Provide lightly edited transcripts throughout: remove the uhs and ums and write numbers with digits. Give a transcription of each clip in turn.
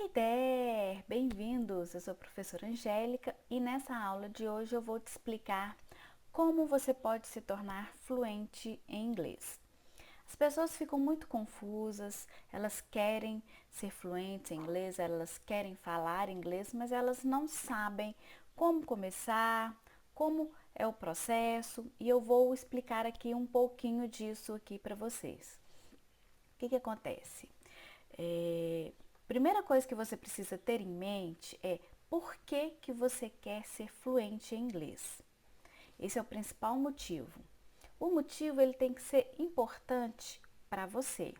Hey there! Bem-vindos! Eu sou a professora Angélica e nessa aula de hoje eu vou te explicar como você pode se tornar fluente em inglês. As pessoas ficam muito confusas, elas querem ser fluentes em inglês, elas querem falar inglês, mas elas não sabem como começar, como é o processo e eu vou explicar aqui um pouquinho disso aqui para vocês. O que acontece? Primeira coisa que você precisa ter em mente é por que você quer ser fluente em inglês. Esse é o principal motivo. O motivo ele tem que ser importante para você.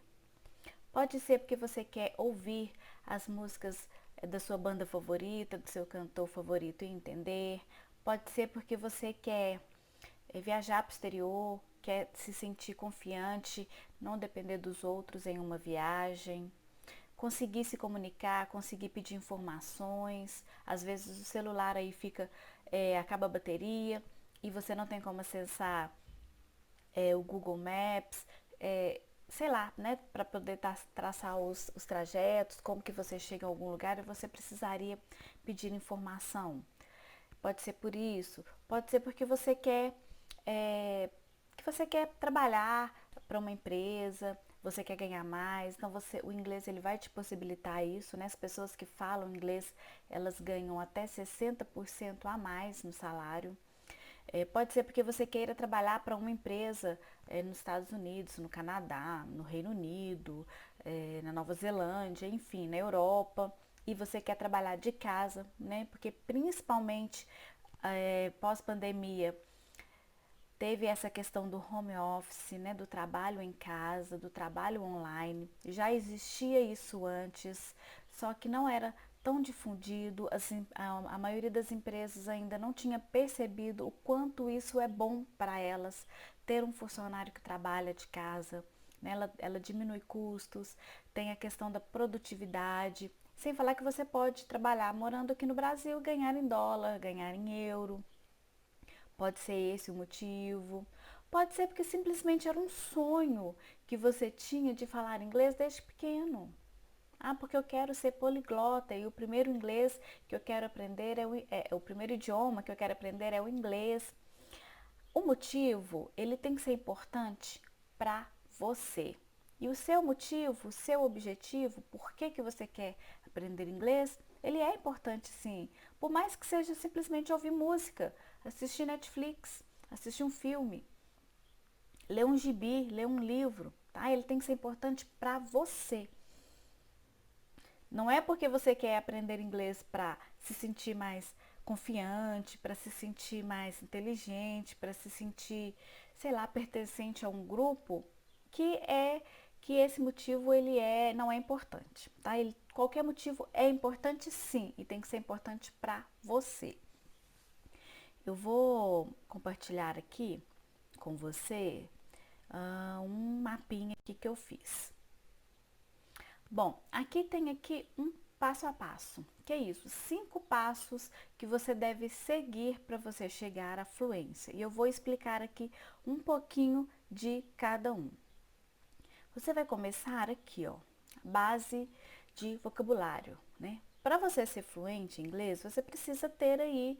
Pode ser porque você quer ouvir as músicas da sua banda favorita, do seu cantor favorito e entender. Pode ser porque você quer viajar para o exterior, quer se sentir confiante, não depender dos outros em uma viagem. Conseguir se comunicar, conseguir pedir informações. Às vezes o celular aí acaba a bateria e você não tem como acessar o Google Maps, sei lá, né, para poder traçar os trajetos, como que você chega a algum lugar e você precisaria pedir informação. Pode ser por isso, pode ser porque você quer trabalhar para uma empresa, você quer ganhar mais, então o inglês ele vai te possibilitar isso, né? As pessoas que falam inglês, elas ganham até 60% a mais no salário. Pode ser porque você queira trabalhar para uma empresa nos Estados Unidos, no Canadá, no Reino Unido, na Nova Zelândia, enfim, na Europa, e você quer trabalhar de casa, né? Porque principalmente pós-pandemia teve essa questão do home office, né, do trabalho em casa, do trabalho online. Já existia isso antes, só que não era tão difundido, assim, a maioria das empresas ainda não tinha percebido o quanto isso é bom para elas, ter um funcionário que trabalha de casa, né, ela diminui custos, tem a questão da produtividade, sem falar que você pode trabalhar morando aqui no Brasil, ganhar em dólar, ganhar em euro. Pode ser esse o motivo. Pode ser porque simplesmente era um sonho que você tinha de falar inglês desde pequeno. Ah, porque eu quero ser poliglota e o primeiro inglês que eu quero aprender o primeiro idioma que eu quero aprender é o inglês. O motivo, ele tem que ser importante para você. E o seu motivo, o seu objetivo, por que você quer aprender inglês, ele é importante sim. Por mais que seja simplesmente ouvir música, assistir Netflix, assistir um filme, ler um gibi, ler um livro, tá? Ele tem que ser importante para você. Não é porque você quer aprender inglês para se sentir mais confiante, para se sentir mais inteligente, para se sentir, sei lá, pertencente a um grupo, que é que esse motivo não é importante, tá? Qualquer motivo é importante sim e tem que ser importante para você. Eu vou compartilhar aqui com você um mapinha aqui que eu fiz. Bom, aqui tem um passo a passo. Que é isso? 5 passos que você deve seguir para você chegar à fluência. E eu vou explicar aqui um pouquinho de cada um. Você vai começar aqui, ó, base de vocabulário, né? Para você ser fluente em inglês, você precisa ter aí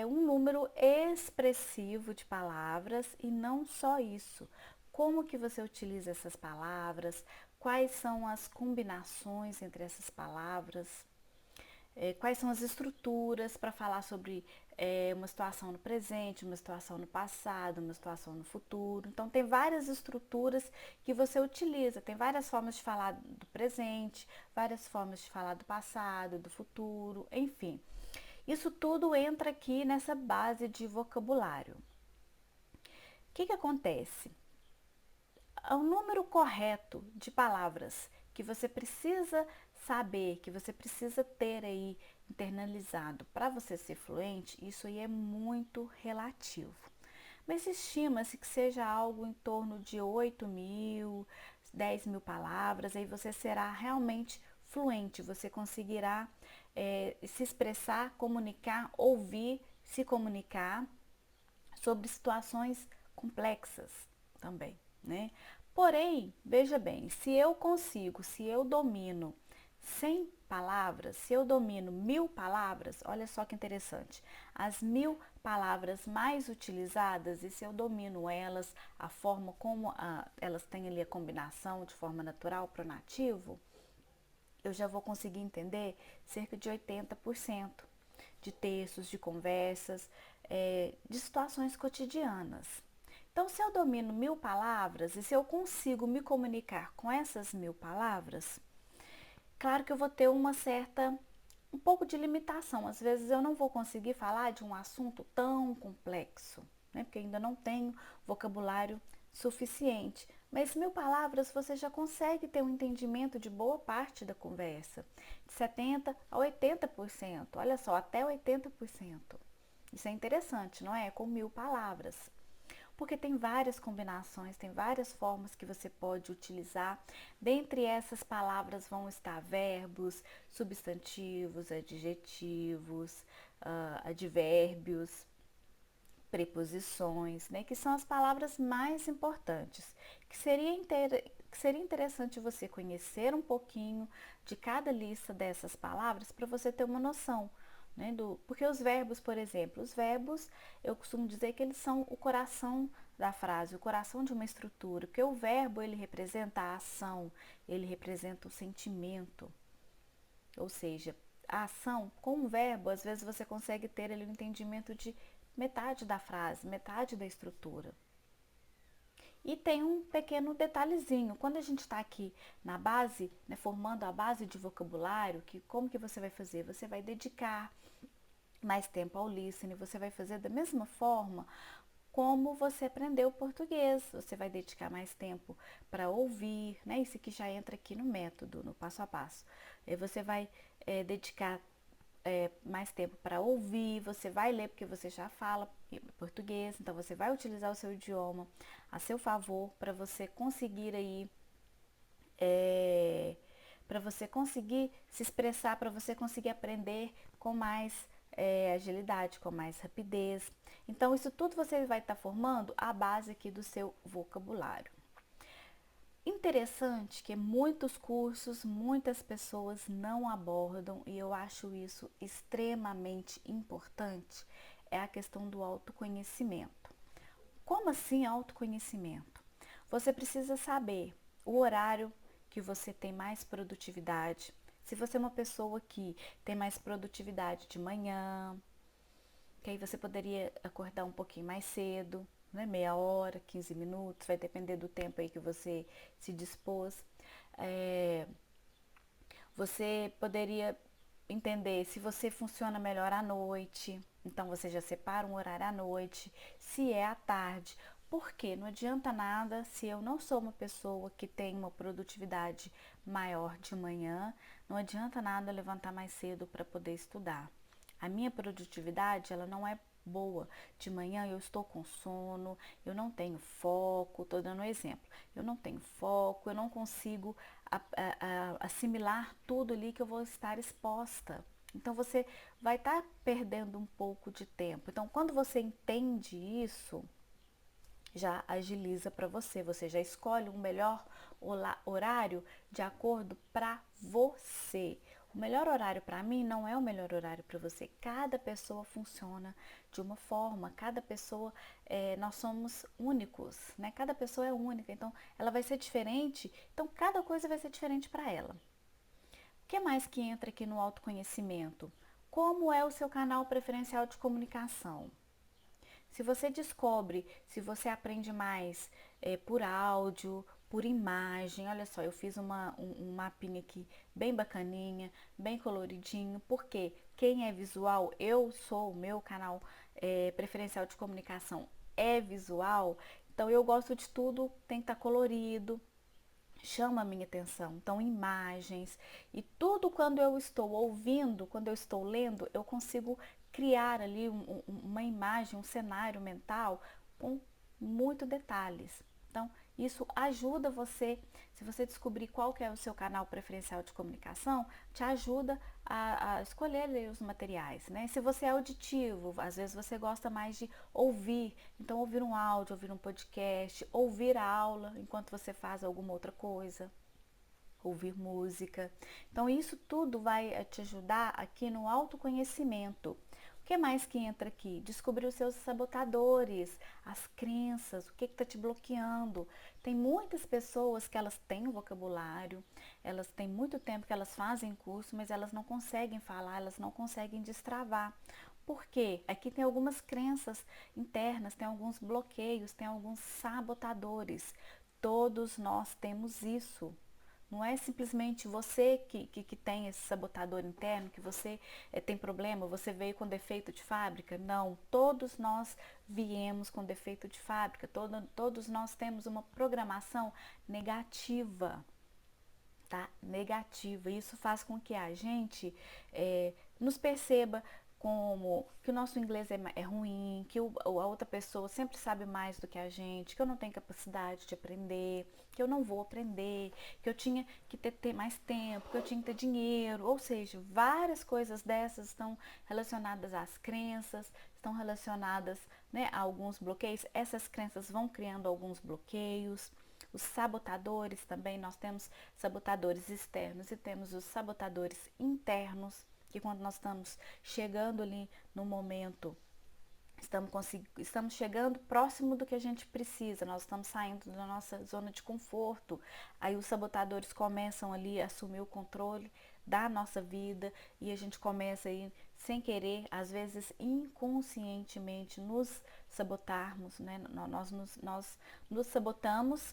um número expressivo de palavras e não só isso. Como que você utiliza essas palavras? Quais são as combinações entre essas palavras? Quais são as estruturas para falar sobre uma situação no presente, uma situação no passado, uma situação no futuro. Então, tem várias estruturas que você utiliza, tem várias formas de falar do presente, várias formas de falar do passado, do futuro, enfim. Isso tudo entra aqui nessa base de vocabulário. O que acontece? O número correto de palavras que você precisa saber, que você precisa ter aí internalizado para você ser fluente, isso aí é muito relativo. Mas estima-se que seja algo em torno de 8.000, 10.000 palavras, aí você será realmente fluente, você conseguirá se expressar, comunicar, ouvir, se comunicar sobre situações complexas também, né? Porém, veja bem, se eu domino 100 palavras, se eu domino 1000 palavras, olha só que interessante, as 1000 palavras mais utilizadas, e se eu domino elas, a forma como elas têm ali a combinação de forma natural, pronativo, eu já vou conseguir entender cerca de 80% de textos, de conversas, de situações cotidianas. Então, se eu domino 1000 palavras e se eu consigo me comunicar com essas 1000 palavras, claro que eu vou ter um pouco de limitação. Às vezes eu não vou conseguir falar de um assunto tão complexo, né? Porque ainda não tenho vocabulário suficiente. Mas 1000 palavras você já consegue ter um entendimento de boa parte da conversa, de 70 a 80%. Olha só, até 80%. Isso é interessante, não é? Com 1000 palavras. Porque tem várias combinações, tem várias formas que você pode utilizar. Dentre essas palavras vão estar verbos, substantivos, adjetivos, advérbios, preposições, né, que são as palavras mais importantes, que seria interessante você conhecer um pouquinho de cada lista dessas palavras para você ter uma noção, né, porque os verbos, por exemplo, os verbos, eu costumo dizer que eles são o coração da frase, o coração de uma estrutura, porque o verbo, ele representa a ação, ele representa o sentimento, ou seja, a ação com o verbo, às vezes você consegue ter ali um entendimento de metade da frase, metade da estrutura. E tem um pequeno detalhezinho, quando a gente está aqui na base, né, formando a base de vocabulário, como que você vai fazer? Você vai dedicar mais tempo ao listening, você vai fazer da mesma forma como você aprendeu o português, você vai dedicar mais tempo para ouvir, né? Isso aqui já entra aqui no método, no passo a passo. Você vai dedicar mais tempo para ouvir, você vai ler porque você já fala português, então você vai utilizar o seu idioma a seu favor para você conseguir aí, para você conseguir se expressar, para você conseguir aprender com mais agilidade, com mais rapidez. Então, isso tudo você vai estar formando a base aqui do seu vocabulário. Interessante que muitos cursos, muitas pessoas não abordam, e eu acho isso extremamente importante, é a questão do autoconhecimento. Como assim autoconhecimento? Você precisa saber o horário que você tem mais produtividade. Se você é uma pessoa que tem mais produtividade de manhã, que aí você poderia acordar um pouquinho mais cedo, né? Meia hora, 15 minutos, vai depender do tempo aí que você se dispôs. Você poderia entender se você funciona melhor à noite, então você já separa um horário à noite, se é à tarde, porque não adianta nada se eu não sou uma pessoa que tem uma produtividade maior de manhã, não adianta nada levantar mais cedo para poder estudar. A minha produtividade, ela não é boa. De manhã eu estou com sono, eu não tenho foco, estou dando um exemplo. Eu não tenho foco, eu não consigo assimilar tudo ali que eu vou estar exposta. Então você vai estar perdendo um pouco de tempo. Então quando você entende isso, já agiliza para você. Você já escolhe um melhor horário de acordo para você. O melhor horário para mim não é o melhor horário para você. Cada pessoa funciona de uma forma, cada pessoa, nós somos únicos, né? Cada pessoa é única, então ela vai ser diferente, então cada coisa vai ser diferente para ela. O que mais que entra aqui no autoconhecimento? Como é o seu canal preferencial de comunicação? Se você descobre, se você aprende mais por áudio, por imagem, olha só, eu fiz um mapinha aqui bem bacaninha, bem coloridinho, porque quem é visual, eu sou, o meu canal preferencial de comunicação é visual, então eu gosto de tudo, tem que estar colorido, chama a minha atenção. Então, imagens e tudo quando eu estou ouvindo, quando eu estou lendo, eu consigo criar ali uma imagem, um cenário mental com muitos detalhes. Então, isso ajuda você, se você descobrir qual que é o seu canal preferencial de comunicação, te ajuda a escolher os materiais, né? Se você é auditivo, às vezes você gosta mais de ouvir, então ouvir um áudio, ouvir um podcast, ouvir a aula enquanto você faz alguma outra coisa. ouvir música. Então isso tudo vai te ajudar aqui no autoconhecimento. O que mais que entra aqui? Descobrir os seus sabotadores, as crenças, o que está te bloqueando. Tem muitas pessoas que elas têm um vocabulário, elas têm muito tempo que elas fazem curso, mas elas não conseguem falar, elas não conseguem destravar. Por quê? Aqui tem algumas crenças internas, tem alguns bloqueios, tem alguns sabotadores. Todos nós temos isso. Não é simplesmente você que tem esse sabotador interno, que você tem problema, você veio com defeito de fábrica. Não, todos nós viemos com defeito de fábrica, todos nós temos uma programação negativa, tá? Negativa. Isso faz com que a gente nos perceba como que o nosso inglês é ruim, que a outra pessoa sempre sabe mais do que a gente, que eu não tenho capacidade de aprender, que eu não vou aprender, que eu tinha que ter mais tempo, que eu tinha que ter dinheiro. Ou seja, várias coisas dessas estão relacionadas às crenças, estão relacionadas, né, a alguns bloqueios. Essas crenças vão criando alguns bloqueios. Os sabotadores também, nós temos sabotadores externos e temos os sabotadores internos, que quando nós estamos chegando ali no momento, estamos chegando próximo do que a gente precisa, nós estamos saindo da nossa zona de conforto, aí os sabotadores começam ali a assumir o controle da nossa vida e a gente começa aí, sem querer, às vezes inconscientemente, nos sabotarmos, né? Nós nos sabotamos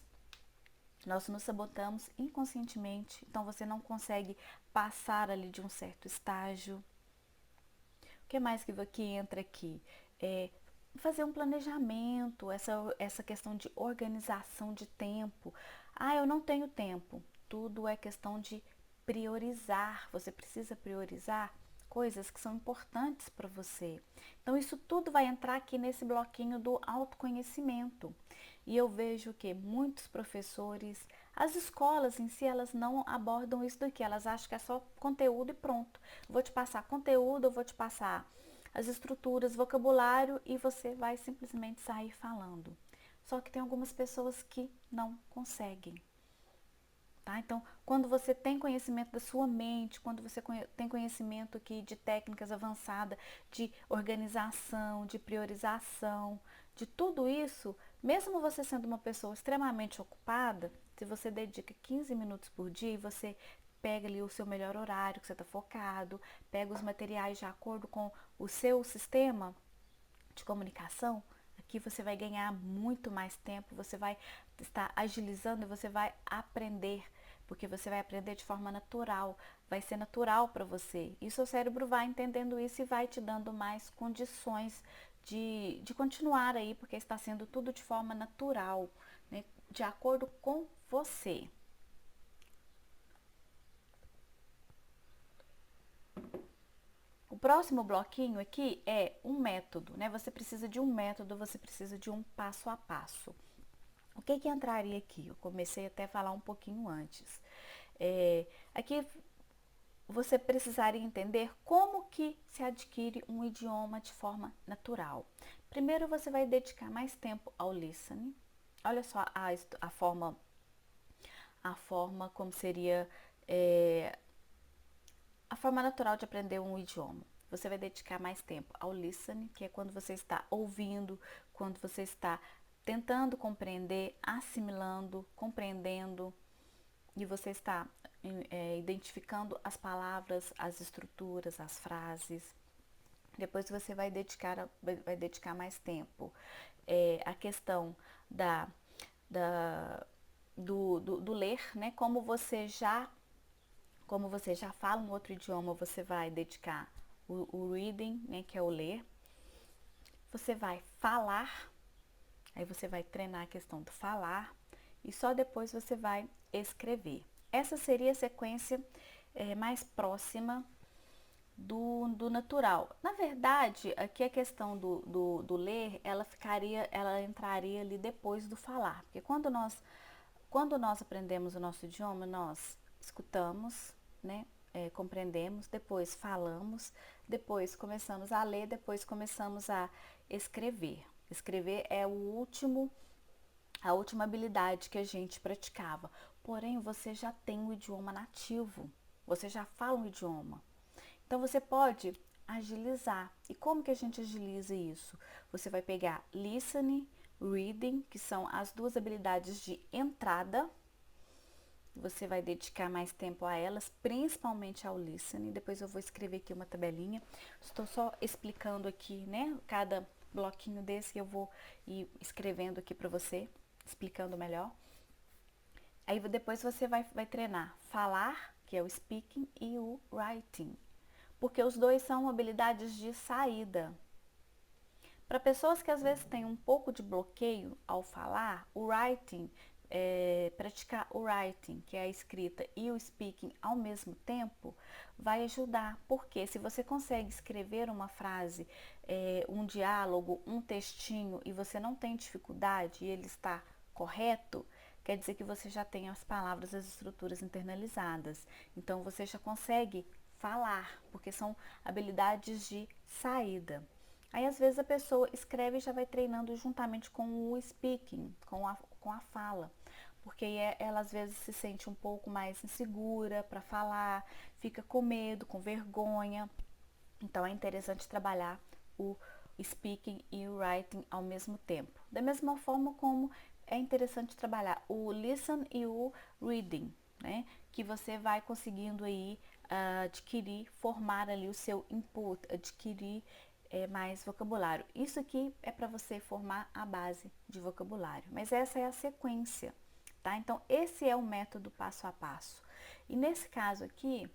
inconscientemente, então você não consegue passar ali de um certo estágio. O que mais que entra aqui? Fazer um planejamento, essa questão de organização de tempo. Ah, eu não tenho tempo. Tudo é questão de priorizar. Você precisa priorizar coisas que são importantes para você. Então, isso tudo vai entrar aqui nesse bloquinho do autoconhecimento. E eu vejo que muitos professores, as escolas em si, elas não abordam isso daqui. Elas acham que é só conteúdo e pronto. Vou te passar conteúdo, eu vou te passar as estruturas, vocabulário e você vai simplesmente sair falando. Só que tem algumas pessoas que não conseguem. Tá? Então, quando você tem conhecimento da sua mente, quando você tem conhecimento aqui de técnicas avançadas, de organização, de priorização, de tudo isso, mesmo você sendo uma pessoa extremamente ocupada, se você dedica 15 minutos por dia e você pega ali o seu melhor horário, que você está focado, pega os materiais de acordo com o seu sistema de comunicação, aqui você vai ganhar muito mais tempo, você vai estar agilizando e você vai aprender, porque você vai aprender de forma natural, vai ser natural para você. E o seu cérebro vai entendendo isso e vai te dando mais condições de continuar aí, porque está sendo tudo de forma natural, né, de acordo com você. O próximo bloquinho aqui é um método, né? Você precisa de um método, você precisa de um passo a passo. O que entraria aqui? Eu comecei até a falar um pouquinho antes. Aqui você precisaria entender como que se adquire um idioma de forma natural. Primeiro você vai dedicar mais tempo ao listening. Olha só a forma como seria a forma natural de aprender um idioma. Você vai dedicar mais tempo ao listening, que é quando você está ouvindo, quando você está tentando compreender, assimilando, compreendendo, e você está identificando as palavras, as estruturas, as frases. Depois você vai dedicar mais tempo. A questão do ler, né? Como você já fala um outro idioma, você vai dedicar o reading, né, que é o ler. Você vai falar, aí você vai treinar a questão do falar e só depois você vai escrever. Essa seria a sequência mais próxima do natural. Na verdade, aqui a questão do ler, ela entraria ali depois do falar, porque quando nós aprendemos o nosso idioma, nós escutamos, né? Compreendemos, depois falamos, depois começamos a ler, depois começamos a escrever. Escrever é a última habilidade que a gente praticava. porém você já tem o idioma nativo, você já fala um idioma. Então você pode agilizar. E como que a gente agiliza isso? Você vai pegar listening, reading, que são as duas habilidades de entrada. Você vai dedicar mais tempo a elas, principalmente ao listening. Depois eu vou escrever aqui uma tabelinha. Estou só explicando aqui, né? Cada bloquinho desse eu vou ir escrevendo aqui para você, explicando melhor. Aí depois você vai treinar falar, que é o speaking, e o writing, porque os dois são habilidades de saída. Para pessoas que às vezes têm um pouco de bloqueio ao falar, o writing, praticar o writing, que é a escrita, e o speaking ao mesmo tempo, vai ajudar. Porque se você consegue escrever uma frase, um diálogo, um textinho, e você não tem dificuldade e ele está correto, quer dizer que você já tem as palavras, as estruturas internalizadas. Então você já consegue falar, porque são habilidades de saída. Aí às vezes a pessoa escreve e já vai treinando juntamente com o speaking, com a fala. Porque ela às vezes se sente um pouco mais insegura para falar, fica com medo, com vergonha. Então é interessante trabalhar o speaking e o writing ao mesmo tempo. Da mesma forma como é interessante trabalhar o listen e o reading, né? Que você vai conseguindo aí adquirir, formar ali o seu input, adquirir mais vocabulário. Isso aqui é para você formar a base de vocabulário, mas essa é a sequência, tá? Então esse é o método passo a passo. E nesse caso aqui,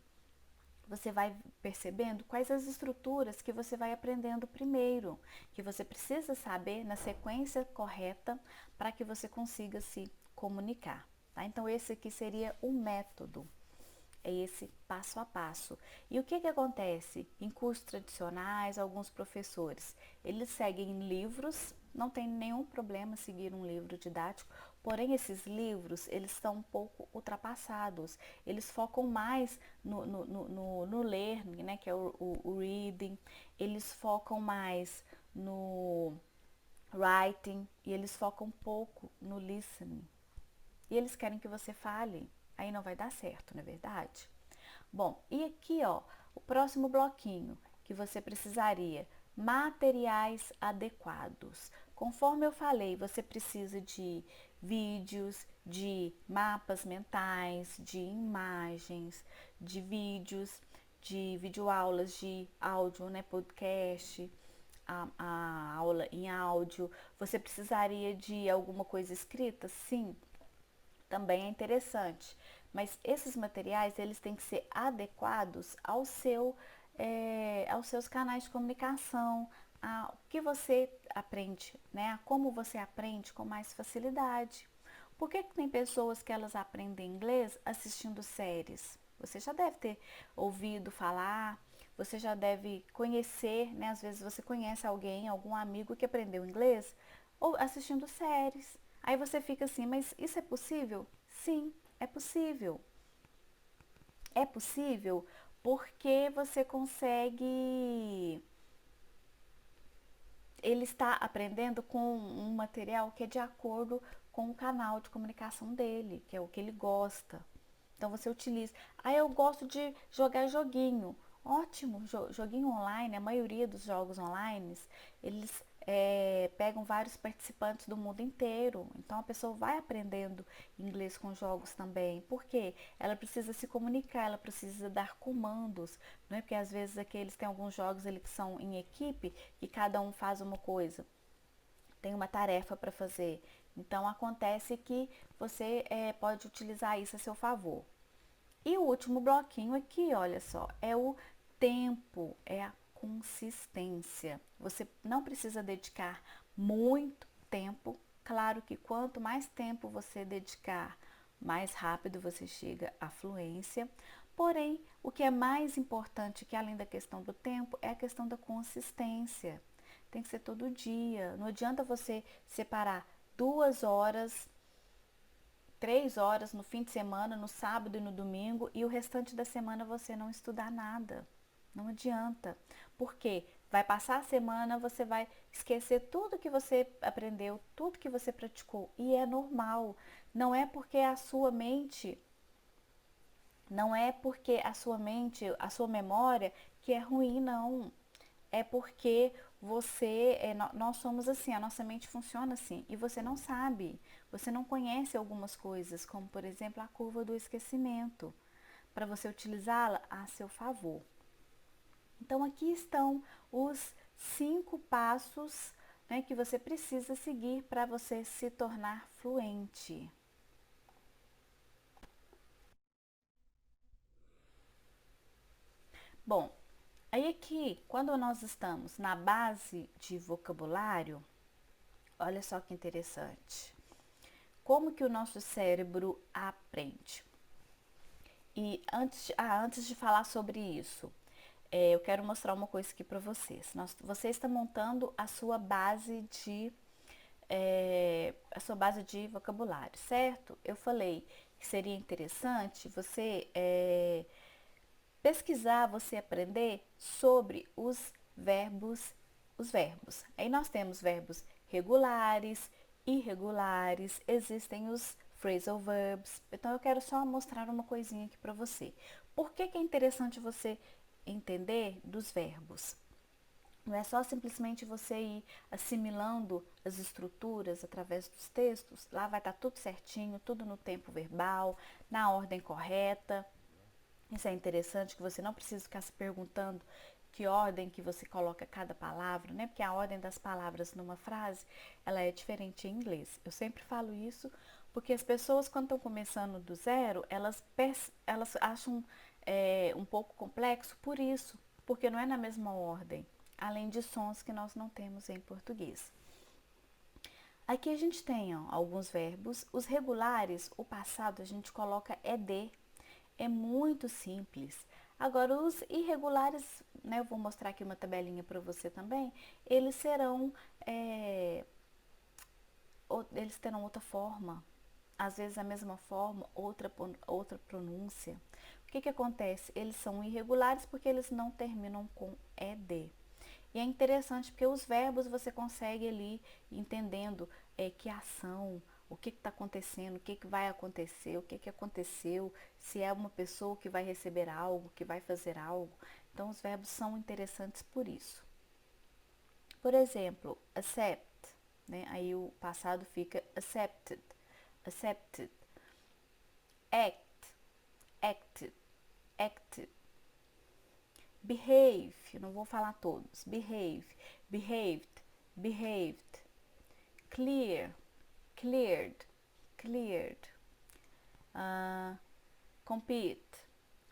você vai percebendo quais as estruturas que você vai aprendendo primeiro, que você precisa saber na sequência correta para que você consiga se comunicar, tá? Então esse aqui seria o método, é esse passo a passo. E o que acontece? Em cursos tradicionais, alguns professores, eles seguem livros, não tem nenhum problema seguir um livro didático, porém esses livros, eles estão um pouco ultrapassados. Eles focam mais no learning, né, que é o reading, eles focam mais no writing e eles focam um pouco no listening. E eles querem que você fale, aí não vai dar certo, não é verdade? Bom, e aqui ó, o próximo bloquinho que você precisaria, materiais adequados. Conforme eu falei, você precisa de vídeos, de mapas mentais, de imagens, de vídeos, de videoaulas de áudio, né, podcast, a aula em áudio. Você precisaria de alguma coisa escrita? Sim, também é interessante. Mas esses materiais, eles têm que ser adequados aos seus canais de comunicação, ao que você aprende, né? A como você aprende com mais facilidade. Por que tem pessoas que elas aprendem inglês assistindo séries? Você já deve ter ouvido falar, você já deve conhecer, né? Às vezes você conhece alguém, algum amigo que aprendeu inglês ou assistindo séries. Aí você fica assim, mas isso é possível? Sim, é possível. É possível porque você consegue. Ele está aprendendo com um material que é de acordo com o canal de comunicação dele, que é o que ele gosta. Então você utiliza. Ah, eu gosto de jogar joguinho. Ótimo, joguinho online, a maioria dos jogos online, eles pegam vários participantes do mundo inteiro. Então a pessoa vai aprendendo inglês com jogos também. Por quê? Ela precisa se comunicar, ela precisa dar comandos, não é? Porque às vezes aqueles tem alguns jogos ali que são em equipe e cada um faz uma coisa, tem uma tarefa para fazer. Então acontece que você pode utilizar isso a seu favor. E o último bloquinho aqui, olha só, é o tempo, é a consistência. Você não precisa dedicar muito tempo. Claro que quanto mais tempo você dedicar, mais rápido você chega à fluência. Porém, o que é mais importante, que além da questão do tempo, é a questão da consistência. Tem que ser todo dia. Não adianta você separar 2 horas, 3 horas no fim de semana, no sábado e no domingo, e o restante da semana você não estudar nada. Não adianta. Por quê? Vai passar a semana, você vai esquecer tudo que você aprendeu, tudo que você praticou. E é normal. Não é porque a sua mente, não é porque a sua mente, a sua memória que é ruim, não. É porque nós somos assim, a nossa mente funciona assim. E você não sabe, você não conhece algumas coisas, como por exemplo a curva do esquecimento, para você utilizá-la a seu favor. Então, aqui estão os 5 passos, né, que você precisa seguir para você se tornar fluente. Bom, aí aqui, quando nós estamos na base de vocabulário, olha só que interessante. Como que o nosso cérebro aprende? E antes de falar sobre isso, eu quero mostrar uma coisa aqui para vocês. Você está montando a sua base de vocabulário, certo? Eu falei que seria interessante você pesquisar, você aprender sobre os verbos. Aí nós temos verbos regulares, irregulares, existem os phrasal verbs. Então eu quero só mostrar uma coisinha aqui para você. Por que que é interessante você entender dos verbos? Não é só simplesmente você ir assimilando as estruturas através dos textos. Lá vai estar tudo certinho, tudo no tempo verbal, na ordem correta. Isso é interessante, que você não precisa ficar se perguntando que ordem que você coloca cada palavra, né? Porque a ordem das palavras numa frase, ela é diferente em inglês. Eu sempre falo isso porque as pessoas, quando estão começando do zero, elas acham um pouco complexo por isso, porque não é na mesma ordem, além de sons que nós não temos em português. Aqui a gente tem alguns verbos. Os regulares, o passado, a gente coloca ed. É muito simples. Agora, os irregulares, né, eu vou mostrar aqui uma tabelinha para você também, eles serão, é, eles terão outra forma. Às vezes a mesma forma, outra pronúncia. O que que acontece? Eles são irregulares porque eles não terminam com ed. E é interessante porque os verbos você consegue ali entendendo que ação, o que está acontecendo, o que, que vai acontecer, o que, que aconteceu, se é uma pessoa que vai receber algo, que vai fazer algo. Então os verbos são interessantes por isso. Por exemplo, accept, né? Aí o passado fica accepted, accepted, act, acted, acted. Behave, eu não vou falar todos. Behave, behaved, behaved. Clear, cleared, cleared. Uh, compete,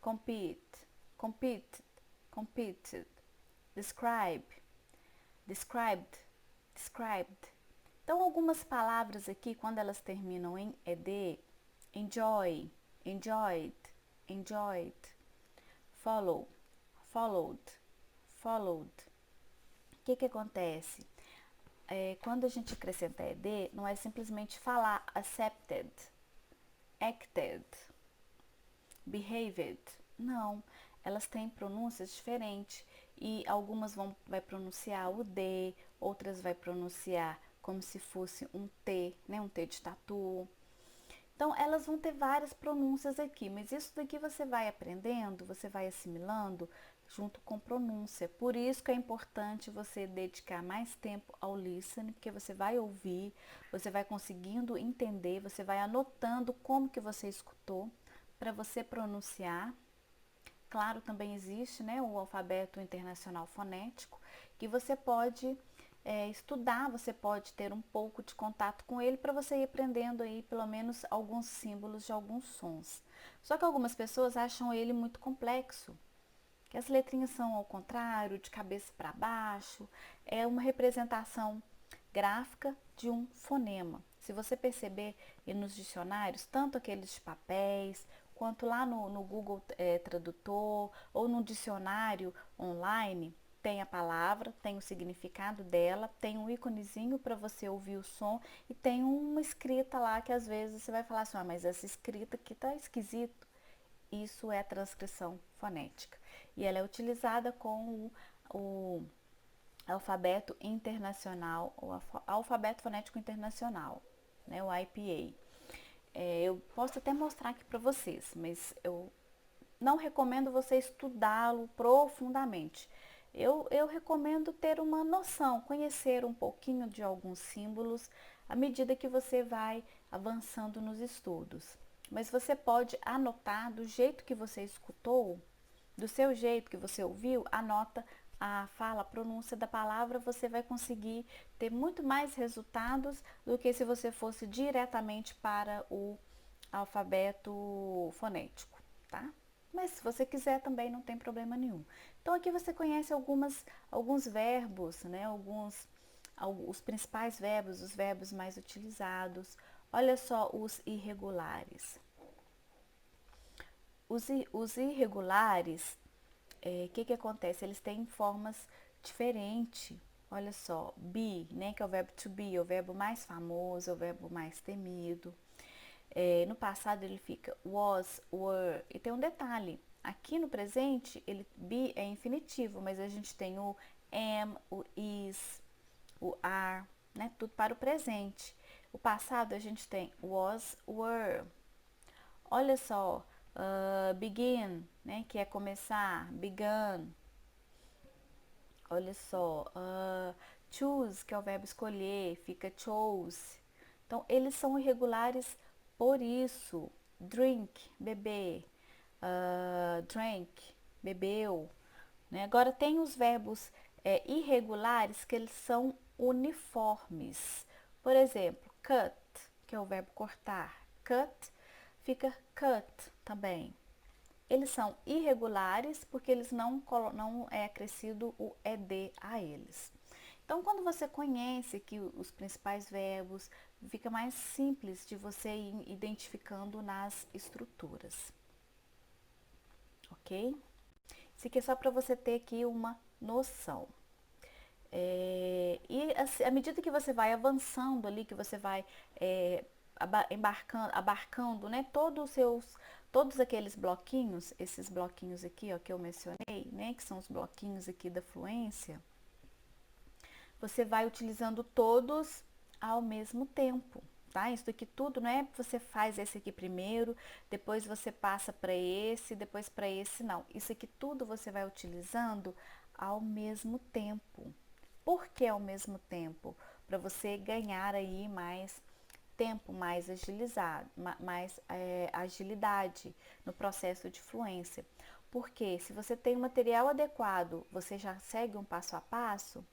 compete, competed, competed. Describe, described, described. Então, algumas palavras aqui, quando elas terminam em ed, enjoy, enjoyed, enjoyed. Follow, followed, followed. O que que acontece? Quando a gente acrescenta ed, não é simplesmente falar accepted, acted, behaved. Não, elas têm pronúncias diferentes e algumas vai pronunciar o D, outras vai pronunciar como se fosse um T, né, um T de tatu. Então, elas vão ter várias pronúncias aqui, mas isso daqui você vai aprendendo, você vai assimilando junto com pronúncia. Por isso que é importante você dedicar mais tempo ao listening, porque você vai ouvir, você vai conseguindo entender, você vai anotando como que você escutou para você pronunciar. Claro, também existe, né, o alfabeto internacional fonético, que você pode estudar, você pode ter um pouco de contato com ele para você ir aprendendo aí pelo menos alguns símbolos de alguns sons. Só que algumas pessoas acham ele muito complexo, que as letrinhas são ao contrário, de cabeça para baixo, é uma representação gráfica de um fonema. Se você perceber nos dicionários, tanto aqueles de papéis, quanto lá no Google Tradutor ou no dicionário online, tem a palavra, tem o significado dela, tem um íconezinho para você ouvir o som e tem uma escrita lá que às vezes você vai falar assim, mas essa escrita aqui tá esquisito. Isso é a transcrição fonética. E ela é utilizada com o Alfabeto Internacional, ou Alfabeto Fonético Internacional, né, o IPA. Eu posso até mostrar aqui para vocês, mas eu não recomendo você estudá-lo profundamente. Eu recomendo ter uma noção, conhecer um pouquinho de alguns símbolos à medida que você vai avançando nos estudos. Mas você pode anotar do jeito que você escutou, do seu jeito que você ouviu, anota a fala, a pronúncia da palavra, você vai conseguir ter muito mais resultados do que se você fosse diretamente para o alfabeto fonético, tá? Mas se você quiser também não tem problema nenhum. Então aqui você conhece alguns verbos, né? Os principais verbos, os verbos mais utilizados. Olha só os irregulares. Os irregulares, que acontece? Eles têm formas diferentes. Olha só, be, né, que é o verbo to be, é o verbo mais famoso, é o verbo mais temido. No passado ele fica was, were. E tem um detalhe, aqui no presente, ele be é infinitivo, mas a gente tem o am, o is, o are, né, tudo para o presente. O passado a gente tem was, were. Olha só, begin, né, que é começar, began. Olha só, choose, que é o verbo escolher, fica chose. Então, eles são irregulares por isso. Drink, beber. Drank, bebeu. Né? Agora, tem os verbos irregulares que eles são uniformes. Por exemplo, cut, que é o verbo cortar. Cut, fica cut também. Eles são irregulares porque eles não é acrescido o ed a eles. Então, quando você conhece aqui os principais verbos, fica mais simples de você ir identificando nas estruturas, ok? Isso aqui é só para você ter aqui uma noção. E assim, à medida que você vai avançando ali, que você vai abarcando, né, todos aqueles bloquinhos, esses bloquinhos aqui, ó, que eu mencionei, né, que são os bloquinhos aqui da fluência, você vai utilizando todos ao mesmo tempo, tá? Isso daqui tudo não é você faz esse aqui primeiro, depois você passa para esse, depois para esse, não. Isso aqui tudo você vai utilizando ao mesmo tempo. Por que ao mesmo tempo? Para você ganhar aí mais tempo, mais agilizado, mais agilidade no processo de fluência. Porque se você tem um material adequado, você já segue um passo a passo,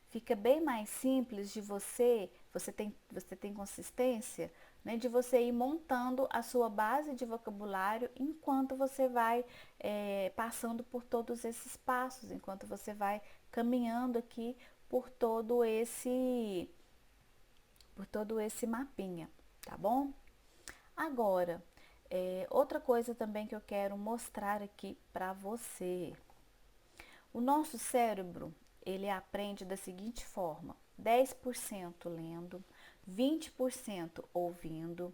fica bem mais simples de você tem consistência, né, de você ir montando a sua base de vocabulário enquanto você vai passando por todos esses passos, enquanto você vai caminhando aqui por por todo esse mapinha, tá bom? Agora, outra coisa também que eu quero mostrar aqui para você. O nosso cérebro, ele aprende da seguinte forma: 10% lendo, 20% ouvindo,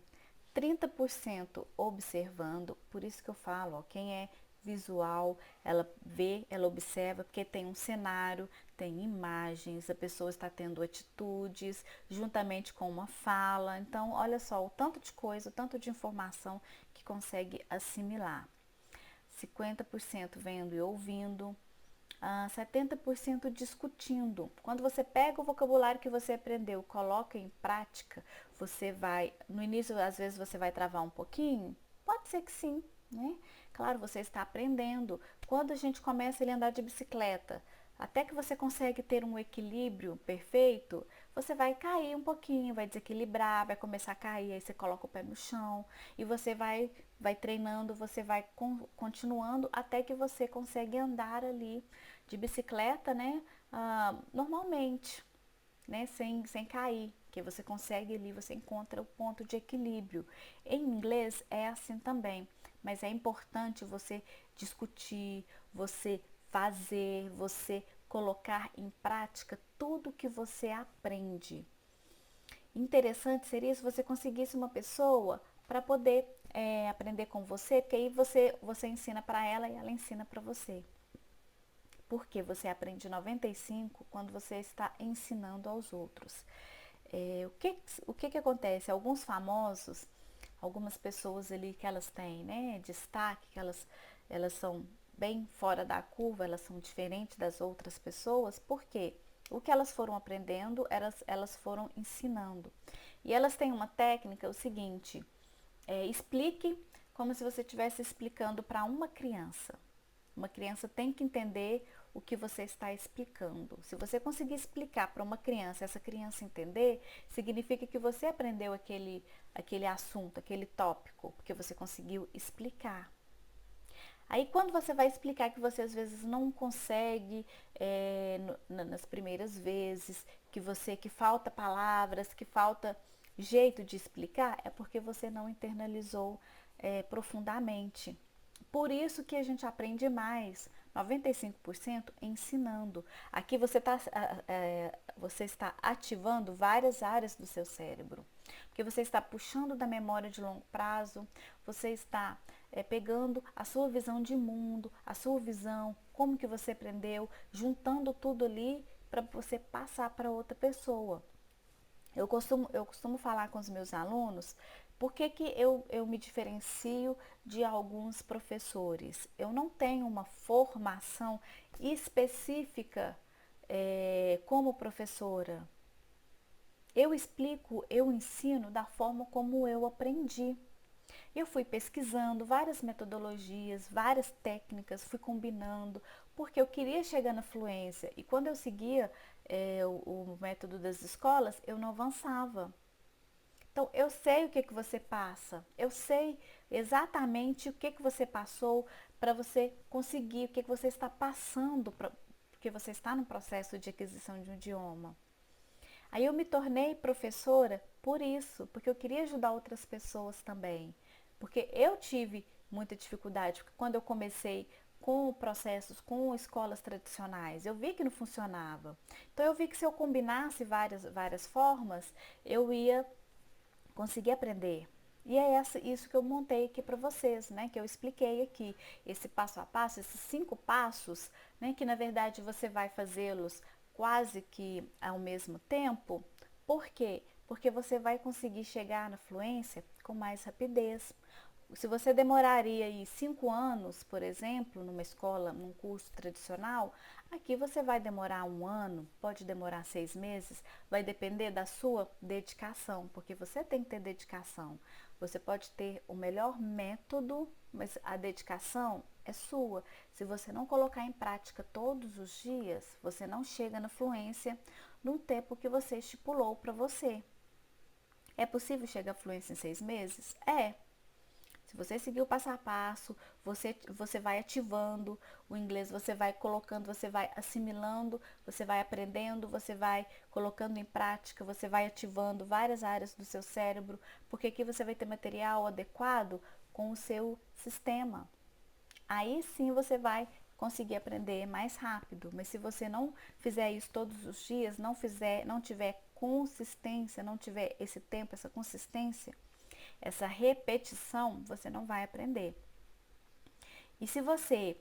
30% observando. Por isso que eu falo, ó, quem é visual, ela vê, ela observa, porque tem um cenário, tem imagens, a pessoa está tendo atitudes, juntamente com uma fala. Então, olha só o tanto de coisa, o tanto de informação que consegue assimilar. 50% vendo e ouvindo, 70% discutindo. Quando você pega o vocabulário que você aprendeu, coloca em prática, você vai, no início às vezes você vai travar um pouquinho, pode ser que sim, né? Claro, você está aprendendo. Quando a gente começa a andar de bicicleta, até que você consegue ter um equilíbrio perfeito, você vai cair um pouquinho, vai desequilibrar, vai começar a cair, aí você coloca o pé no chão e você vai treinando, você vai continuando até que você consegue andar ali de bicicleta, né, normalmente, né, sem cair, que você consegue ali, você encontra o ponto de equilíbrio. Em inglês é assim também, mas é importante você discutir, você fazer, você colocar em prática tudo que você aprende. Interessante seria se você conseguisse uma pessoa para poder aprender com você, porque aí você ensina para ela e ela ensina para você. porque você aprende 95 quando você está ensinando aos outros. O que acontece? Alguns famosos, algumas pessoas ali que elas têm, né, destaque, que elas são bem fora da curva, elas são diferentes das outras pessoas, por quê? O que elas foram aprendendo, elas foram ensinando. E elas têm uma técnica, o seguinte, explique como se você estivesse explicando para uma criança. Uma criança tem que entender o que você está explicando. Se você conseguir explicar para uma criança, essa criança entender, significa que você aprendeu aquele assunto, aquele tópico, porque você conseguiu explicar. Aí quando você vai explicar que você às vezes não consegue nas primeiras vezes, que falta palavras, que falta jeito de explicar, é porque você não internalizou profundamente. Por isso que a gente aprende mais, 95% ensinando. Aqui você está ativando várias áreas do seu cérebro. Porque você está puxando da memória de longo prazo, você está pegando a sua visão de mundo, a sua visão, como que você aprendeu, juntando tudo ali para você passar para outra pessoa. Eu costumo falar com os meus alunos por que eu me diferencio de alguns professores. Eu não tenho uma formação específica como professora. Eu explico, eu ensino da forma como eu aprendi. Eu fui pesquisando várias metodologias, várias técnicas, fui combinando, porque eu queria chegar na fluência. E quando eu seguia o método das escolas, eu não avançava. Então, eu sei o que você passa, eu sei exatamente o que você passou para você conseguir, o que você está passando, porque você está no processo de aquisição de um idioma. Aí eu me tornei professora por isso, porque eu queria ajudar outras pessoas também. Porque eu tive muita dificuldade, porque quando eu comecei com processos, com escolas tradicionais, eu vi que não funcionava. Então eu vi que se eu combinasse várias formas, eu ia conseguir aprender. E é isso que eu montei aqui para vocês, né? Que eu expliquei aqui, esse passo a passo, esses 5 passos, né? Que na verdade você vai fazê-los quase que ao mesmo tempo. Por quê? Porque você vai conseguir chegar na fluência com mais rapidez. Se você demoraria aí 5 anos, por exemplo, numa escola, num curso tradicional, aqui você vai demorar 1 ano, pode demorar 6 meses, vai depender da sua dedicação, porque você tem que ter dedicação. Você pode ter o melhor método, mas a dedicação é sua. Se você não colocar em prática todos os dias, você não chega na fluência no tempo que você estipulou para você. É possível chegar à fluência em 6 meses? É. Se você seguir o passo a passo, você vai ativando o inglês, você vai colocando, você vai assimilando, você vai aprendendo, você vai colocando em prática, você vai ativando várias áreas do seu cérebro, porque aqui você vai ter material adequado com o seu sistema. Aí sim você vai conseguir aprender mais rápido. Mas se você não fizer isso todos os dias, não tiver consistência, não tiver esse tempo, essa consistência, essa repetição, você não vai aprender. E se você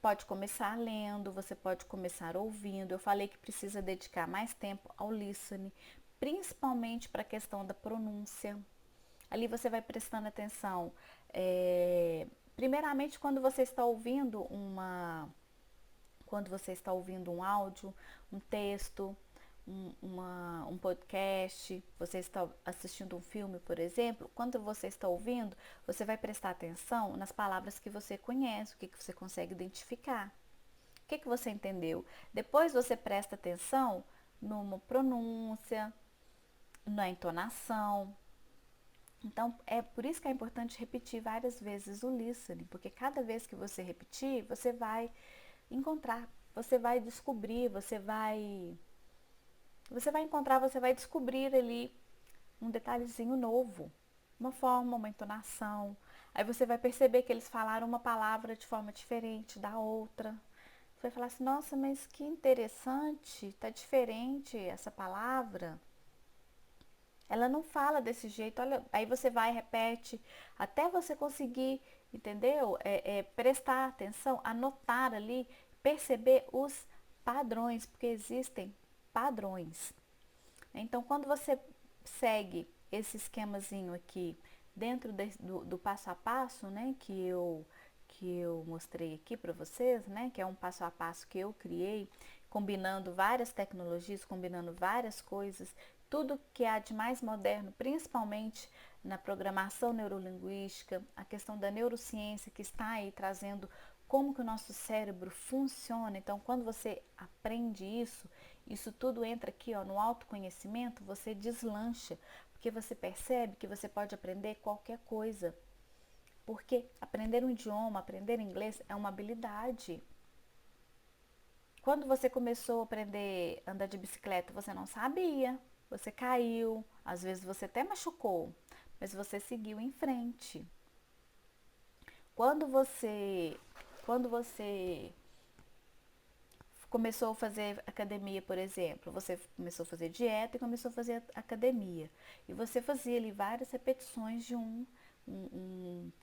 pode começar lendo, você pode começar ouvindo. Eu falei que precisa dedicar mais tempo ao listening, principalmente para a questão da pronúncia. Ali você vai prestando atenção. Primeiramente, quando você está ouvindo um áudio, um texto, um podcast, você está assistindo um filme, por exemplo, quando você está ouvindo, você vai prestar atenção nas palavras que você conhece, o que você consegue identificar. O que você entendeu? Depois você presta atenção numa pronúncia, na entonação. Então, é por isso que é importante repetir várias vezes o listening, porque cada vez que você repetir, você vai encontrar, você vai descobrir, você vai descobrir ali um detalhezinho novo, uma forma, uma entonação. Aí você vai perceber que eles falaram uma palavra de forma diferente da outra. Você vai falar assim, nossa, mas que interessante, tá diferente essa palavra. Ela não fala desse jeito, olha, aí você vai e repete até você conseguir entendeu? Prestar atenção, anotar ali, perceber os padrões, porque existem padrões. Então, quando você segue esse esquemazinho aqui dentro do passo a passo, né, que eu mostrei aqui para vocês, né, que é um passo a passo que eu criei, combinando várias tecnologias, combinando várias coisas, tudo que há de mais moderno, principalmente na programação neurolinguística, a questão da neurociência que está aí trazendo como que o nosso cérebro funciona. Então, quando você aprende isso tudo entra aqui, ó, no autoconhecimento, você deslancha, porque você percebe que você pode aprender qualquer coisa. Porque aprender um idioma, aprender inglês é uma habilidade. Quando você começou a aprender a andar de bicicleta, você não sabia, você caiu, às vezes você até machucou, mas você seguiu em frente. Quando você, quando você começou a fazer academia, por exemplo, você começou a fazer dieta e começou a fazer academia. E você fazia ali várias repetições de um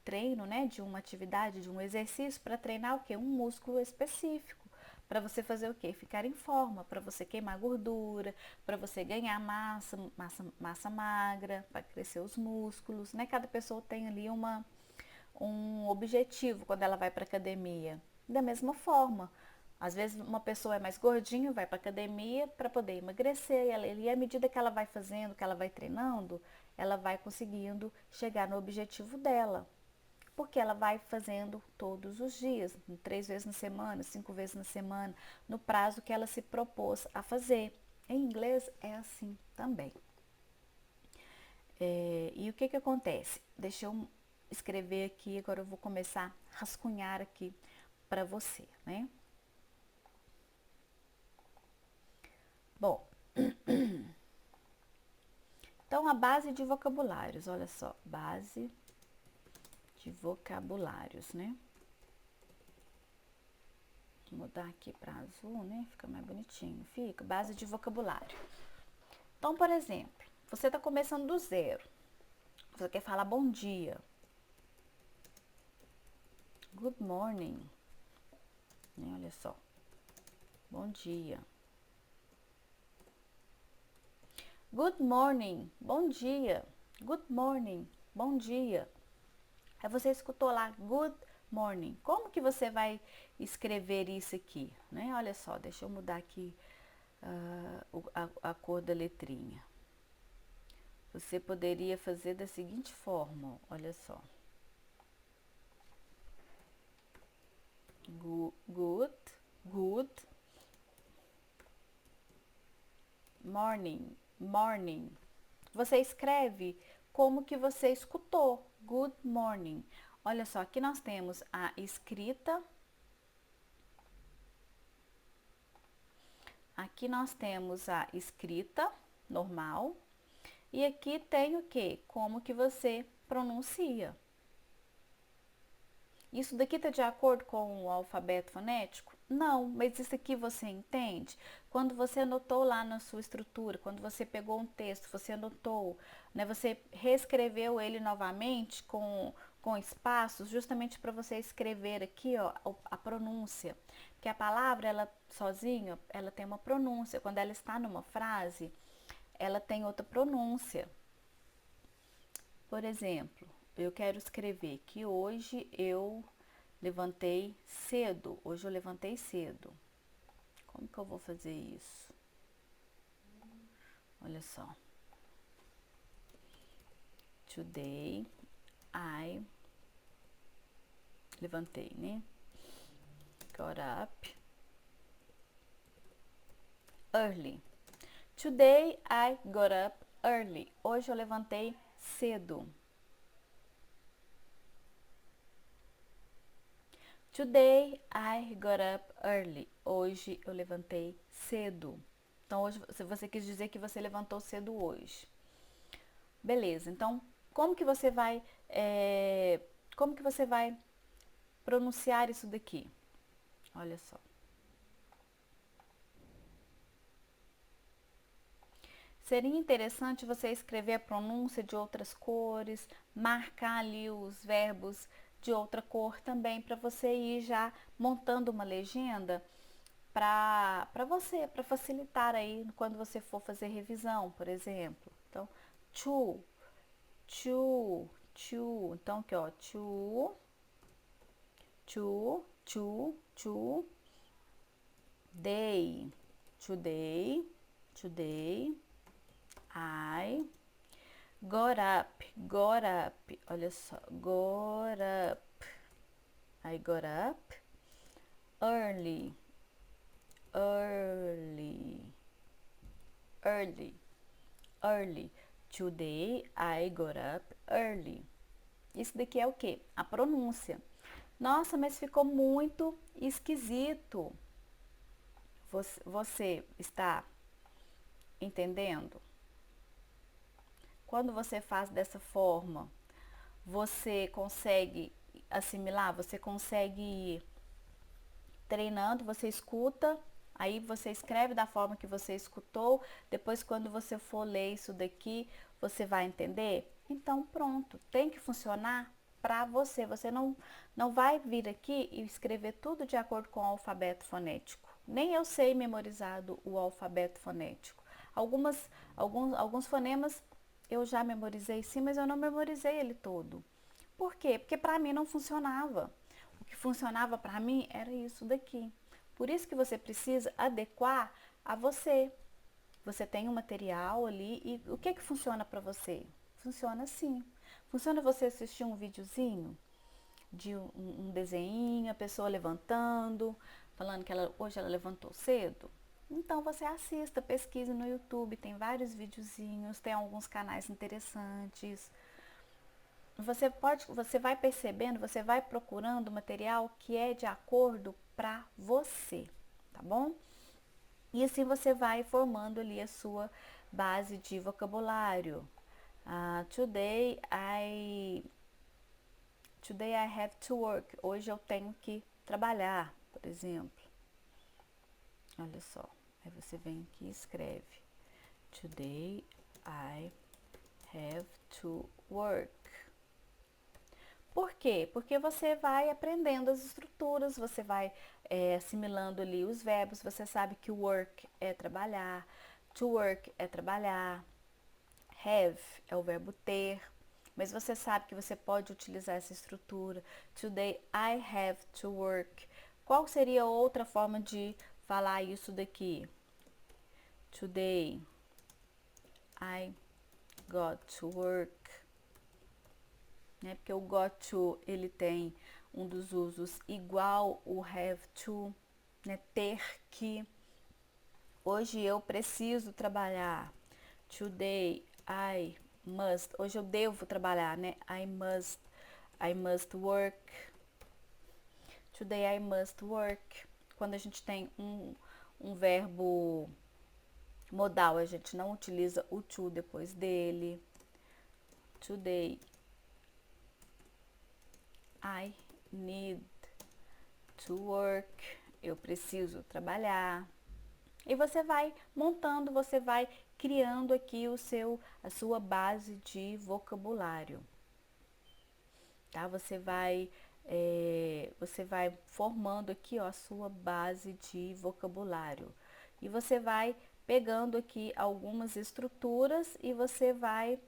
treino, né? De uma atividade, de um exercício para treinar o quê? Um músculo específico. Para você fazer o quê? Ficar em forma, para você queimar gordura, para você ganhar massa magra, para crescer os músculos, né? Cada pessoa tem ali um objetivo quando ela vai para academia. Da mesma forma, às vezes uma pessoa é mais gordinha, vai para academia para poder emagrecer e à medida que ela vai fazendo, que ela vai treinando, ela vai conseguindo chegar no objetivo dela. Porque ela vai fazendo todos os dias, 3 vezes na semana, 5 vezes na semana, no prazo que ela se propôs a fazer. Em inglês é assim também. E o que acontece? Deixa eu escrever aqui, agora eu vou começar a rascunhar aqui para você, né? Bom, então a base de vocabulários, olha só, base de vocabulários, né? Vou mudar aqui para azul, né? Fica mais bonitinho, fica, base de vocabulário. Então, por exemplo, você está começando do zero, você quer falar bom dia, good morning, né? Olha só, bom dia. Good morning, bom dia. Good morning, bom dia. Aí você escutou lá, good morning. Como que você vai escrever isso aqui, né? Olha só, deixa eu mudar aqui a cor da letrinha. Você poderia fazer da seguinte forma, olha só. Good, good morning, morning. Você escreve como que você escutou. Good morning. Olha só, aqui nós temos a escrita. Aqui nós temos a escrita normal. E aqui tem o que? Como que você pronuncia. Isso daqui está de acordo com o alfabeto fonético? Não, mas isso aqui você entende? Quando você anotou lá na sua estrutura, quando você pegou um texto, você anotou, né, você reescreveu ele novamente com espaços, justamente para você escrever aqui, ó, a pronúncia. Porque a palavra, ela sozinha, ela tem uma pronúncia. Quando ela está numa frase, ela tem outra pronúncia. Por exemplo, eu quero escrever que hoje eu levantei cedo. Hoje eu levantei cedo. Como que eu vou fazer isso? Olha só. Today I levantei, né? Got up early. Today I got up early. Hoje eu levantei cedo. Today I got up early. Hoje eu levantei cedo. Então, hoje, se você quis dizer que você levantou cedo hoje. Beleza, então, como que você vai pronunciar isso daqui? Olha só. Seria interessante você escrever a pronúncia de outras cores, marcar ali os verbos de outra cor também, para você ir já montando uma legenda para facilitar aí quando você for fazer revisão, por exemplo. Então, to, to. Então, aqui, ó, to, day, today, I got up, olha só, I got up early, early, early, early. Today I got up early. Isso daqui é o quê? A pronúncia. Nossa, mas ficou muito esquisito. Você está entendendo? Quando você faz dessa forma, você consegue assimilar, você consegue ir treinando, você escuta, aí você escreve da forma que você escutou, depois quando você for ler isso daqui, você vai entender? Então pronto, tem que funcionar para você. Você não vai vir aqui e escrever tudo de acordo com o alfabeto fonético. Nem eu sei memorizado o alfabeto fonético. Alguns fonemas eu já memorizei sim, mas eu não memorizei ele todo. Por quê? Porque para mim não funcionava. O que funcionava para mim era isso daqui. Por isso que você precisa adequar a você. Você tem um material ali e o que funciona para você? Funciona assim. Funciona você assistir um videozinho de um desenho, a pessoa levantando, falando que hoje ela levantou cedo? Então você assista, pesquise no YouTube, tem vários videozinhos, tem alguns canais interessantes. Você vai percebendo, você vai procurando material que é de acordo para você, tá bom? E assim você vai formando ali a sua base de vocabulário. Today I have to work. Hoje eu tenho que trabalhar, por exemplo. Olha só. Aí você vem aqui e escreve. Today I have to work. Por quê? Porque você vai aprendendo as estruturas, você vai assimilando ali os verbos, você sabe que work é trabalhar, to work é trabalhar, have é o verbo ter, mas você sabe que você pode utilizar essa estrutura. Today I have to work. Qual seria outra forma de falar isso daqui? Today I got to work. Né? Porque o got to, ele tem um dos usos igual o have to, né? Ter que. Hoje eu preciso trabalhar. Today I must. Hoje eu devo trabalhar, né? I must work. Today I must work. Quando a gente tem um verbo modal, a gente não utiliza o to depois dele. Today I need to work. Eu preciso trabalhar. E você vai montando, você vai criando aqui a sua base de vocabulário. Tá? Você vai formando aqui, ó, a sua base de vocabulário. E você vai pegando aqui algumas estruturas e você vai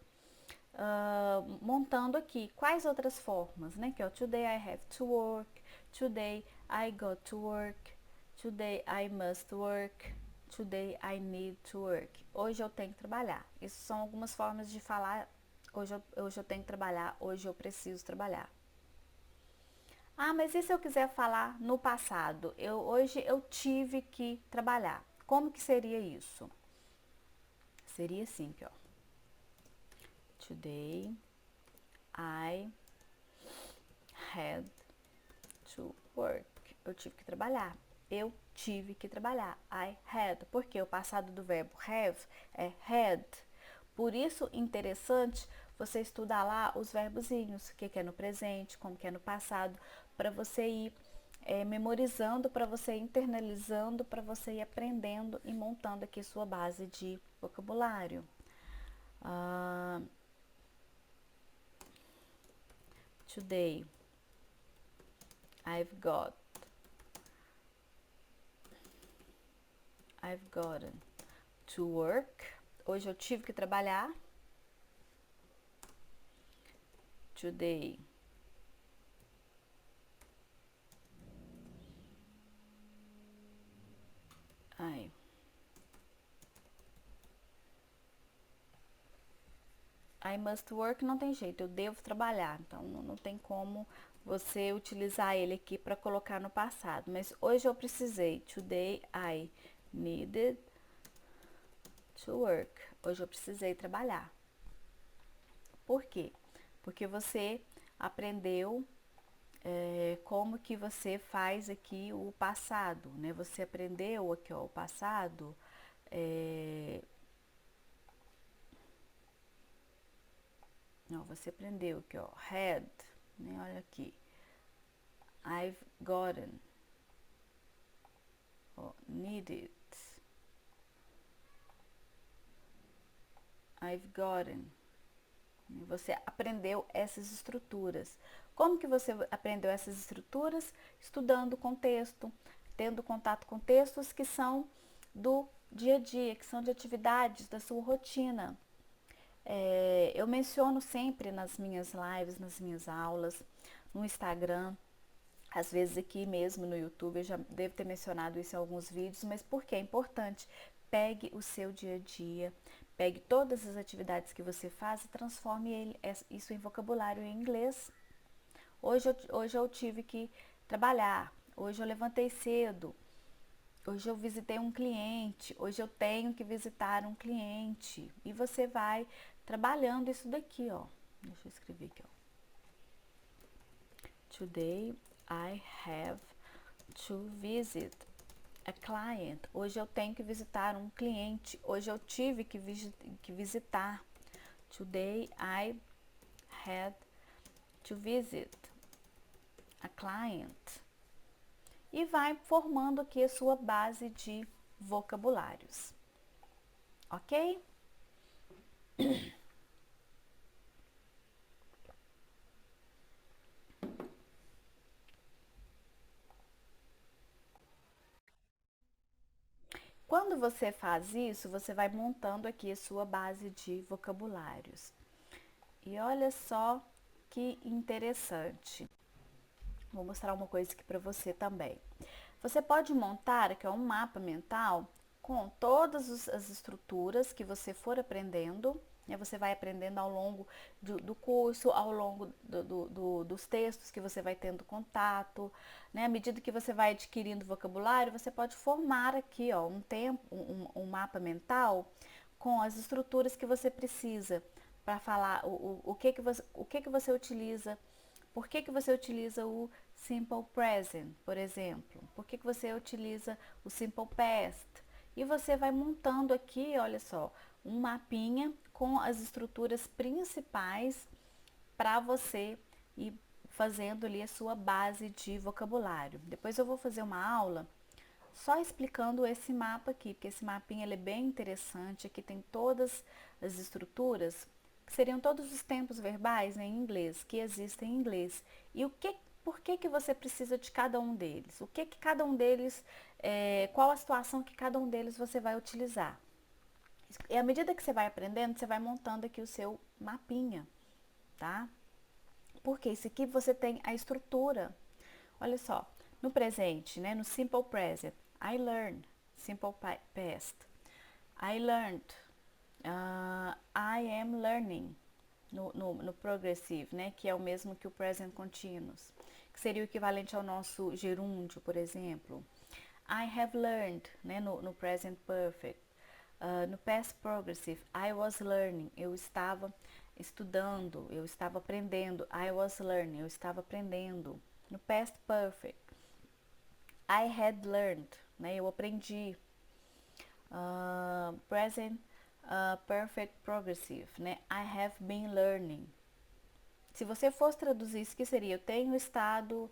montando aqui quais outras formas, né? Que é o today I have to work, today I got to work, today I must work, today I need to work. Hoje eu tenho que trabalhar. Isso são algumas formas de falar. Hoje eu tenho que trabalhar, hoje eu preciso trabalhar. Ah, mas e se eu quiser falar no passado? Hoje eu tive que trabalhar. Como que seria isso? Seria assim, aqui, ó. Today I had to work. Eu tive que trabalhar. Eu tive que trabalhar. I had. Porque o passado do verbo have é had. Por isso, interessante você estudar lá os verbozinhos, o que é no presente, como que é no passado, para você ir memorizando, para você ir internalizando, para você ir aprendendo e montando aqui sua base de vocabulário. Today I've got. I've gotten to work. Hoje eu tive que trabalhar. Today. I must work não tem jeito, eu devo trabalhar. Então não tem como você utilizar ele aqui para colocar no passado. Mas hoje eu precisei. Today I needed to work. Hoje eu precisei trabalhar. Por quê? Porque você aprendeu como que você faz aqui o passado, né? Você aprendeu aqui, ó, o passado. Não, você aprendeu aqui, ó, had, né? Olha aqui. I've gotten. Ó, needed. I've gotten. Você aprendeu essas estruturas. Como que você aprendeu essas estruturas? Estudando contexto, tendo contato com textos que são do dia a dia, que são de atividades da sua rotina. Eu menciono sempre nas minhas lives, nas minhas aulas, no Instagram, às vezes aqui mesmo no YouTube, eu já devo ter mencionado isso em alguns vídeos, mas por que é importante? Pegue o seu dia a dia, pegue todas as atividades que você faz e transforme isso em vocabulário em inglês. Hoje eu tive que trabalhar, hoje eu levantei cedo, hoje eu visitei um cliente, hoje eu tenho que visitar um cliente. E você vai trabalhando isso daqui, ó. Deixa eu escrever aqui, ó. Today I have to visit a client. Hoje eu tenho que visitar um cliente. Hoje eu tive que visitar. Today I had to visit a client. E vai formando aqui a sua base de vocabulários. Ok? Quando você faz isso, você vai montando aqui a sua base de vocabulários. E olha só que interessante. Vou mostrar uma coisa aqui para você também. Você pode montar aqui um mapa mental com todas as estruturas que você for aprendendo. Né? Você vai aprendendo ao longo do curso, ao longo dos textos que você vai tendo contato. Né? À medida que você vai adquirindo vocabulário, você pode formar aqui ó, um mapa mental com as estruturas que você precisa para falar o que você utiliza. Por que você utiliza o simple present, por exemplo? Por que você utiliza o simple past? E você vai montando aqui, olha só, um mapinha com as estruturas principais para você ir fazendo ali a sua base de vocabulário. Depois eu vou fazer uma aula só explicando esse mapa aqui, porque esse mapinha ele é bem interessante. Aqui tem todas as estruturas, que seriam todos os tempos verbais, né, em inglês, que existem em inglês. E por que você precisa de cada um deles? O que cada um deles, qual a situação que cada um deles você vai utilizar? E à medida que você vai aprendendo, você vai montando aqui o seu mapinha, tá? Porque isso aqui você tem a estrutura. Olha só, no presente, né, no simple present, I learned, simple past. I learned, I am learning, no progressive, né, que é o mesmo que o present continuous, que seria o equivalente ao nosso gerúndio, por exemplo. I have learned, né, no present perfect. No past progressive, I was learning, eu estava estudando, eu estava aprendendo. I was learning, eu estava aprendendo. No past perfect, I had learned, né, eu aprendi. Present perfect progressive, né, I have been learning. Se você fosse traduzir isso, que seria? Eu tenho estado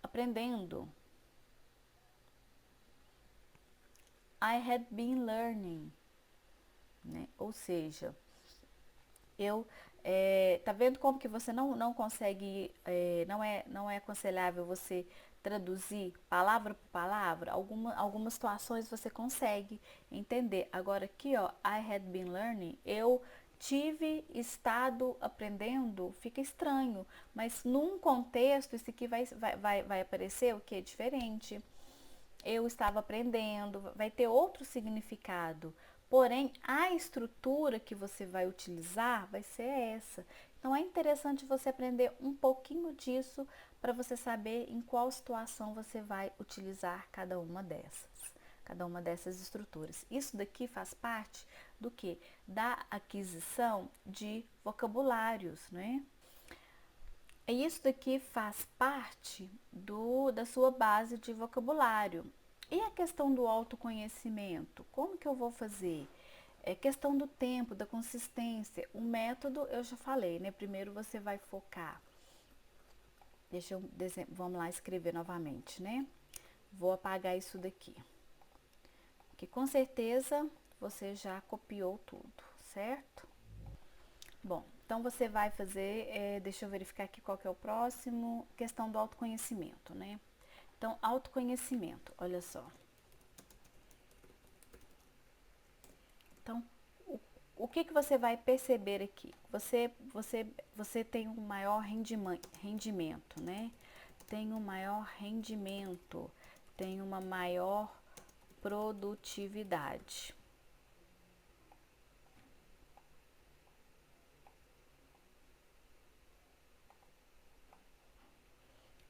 aprendendo. I had been learning, né? Ou seja, eu Tá vendo como que você não consegue, não é aconselhável você traduzir palavra por palavra? Algumas situações você consegue entender. Agora aqui, ó, I had been learning, eu tive estado aprendendo, fica estranho, mas num contexto, isso aqui vai aparecer o que é diferente. Eu estava aprendendo, vai ter outro significado. Porém, a estrutura que você vai utilizar vai ser essa. Então, é interessante você aprender um pouquinho disso para você saber em qual situação você vai utilizar cada uma dessas estruturas. Isso daqui faz parte do que? Da aquisição de vocabulários, né? E isso daqui faz parte da sua base de vocabulário. E a questão do autoconhecimento? Como que eu vou fazer? É questão do tempo, da consistência. O método eu já falei, né? Primeiro você vai focar. Vamos lá escrever novamente, né? Vou apagar isso daqui. Que com certeza você já copiou tudo, certo? Bom, então você vai fazer, deixa eu verificar aqui qual que é o próximo, questão do autoconhecimento, né? Então, autoconhecimento, olha só. Então, o que você vai perceber aqui? Você tem um maior rendimento, né? Tem um maior rendimento, tem uma maior produtividade.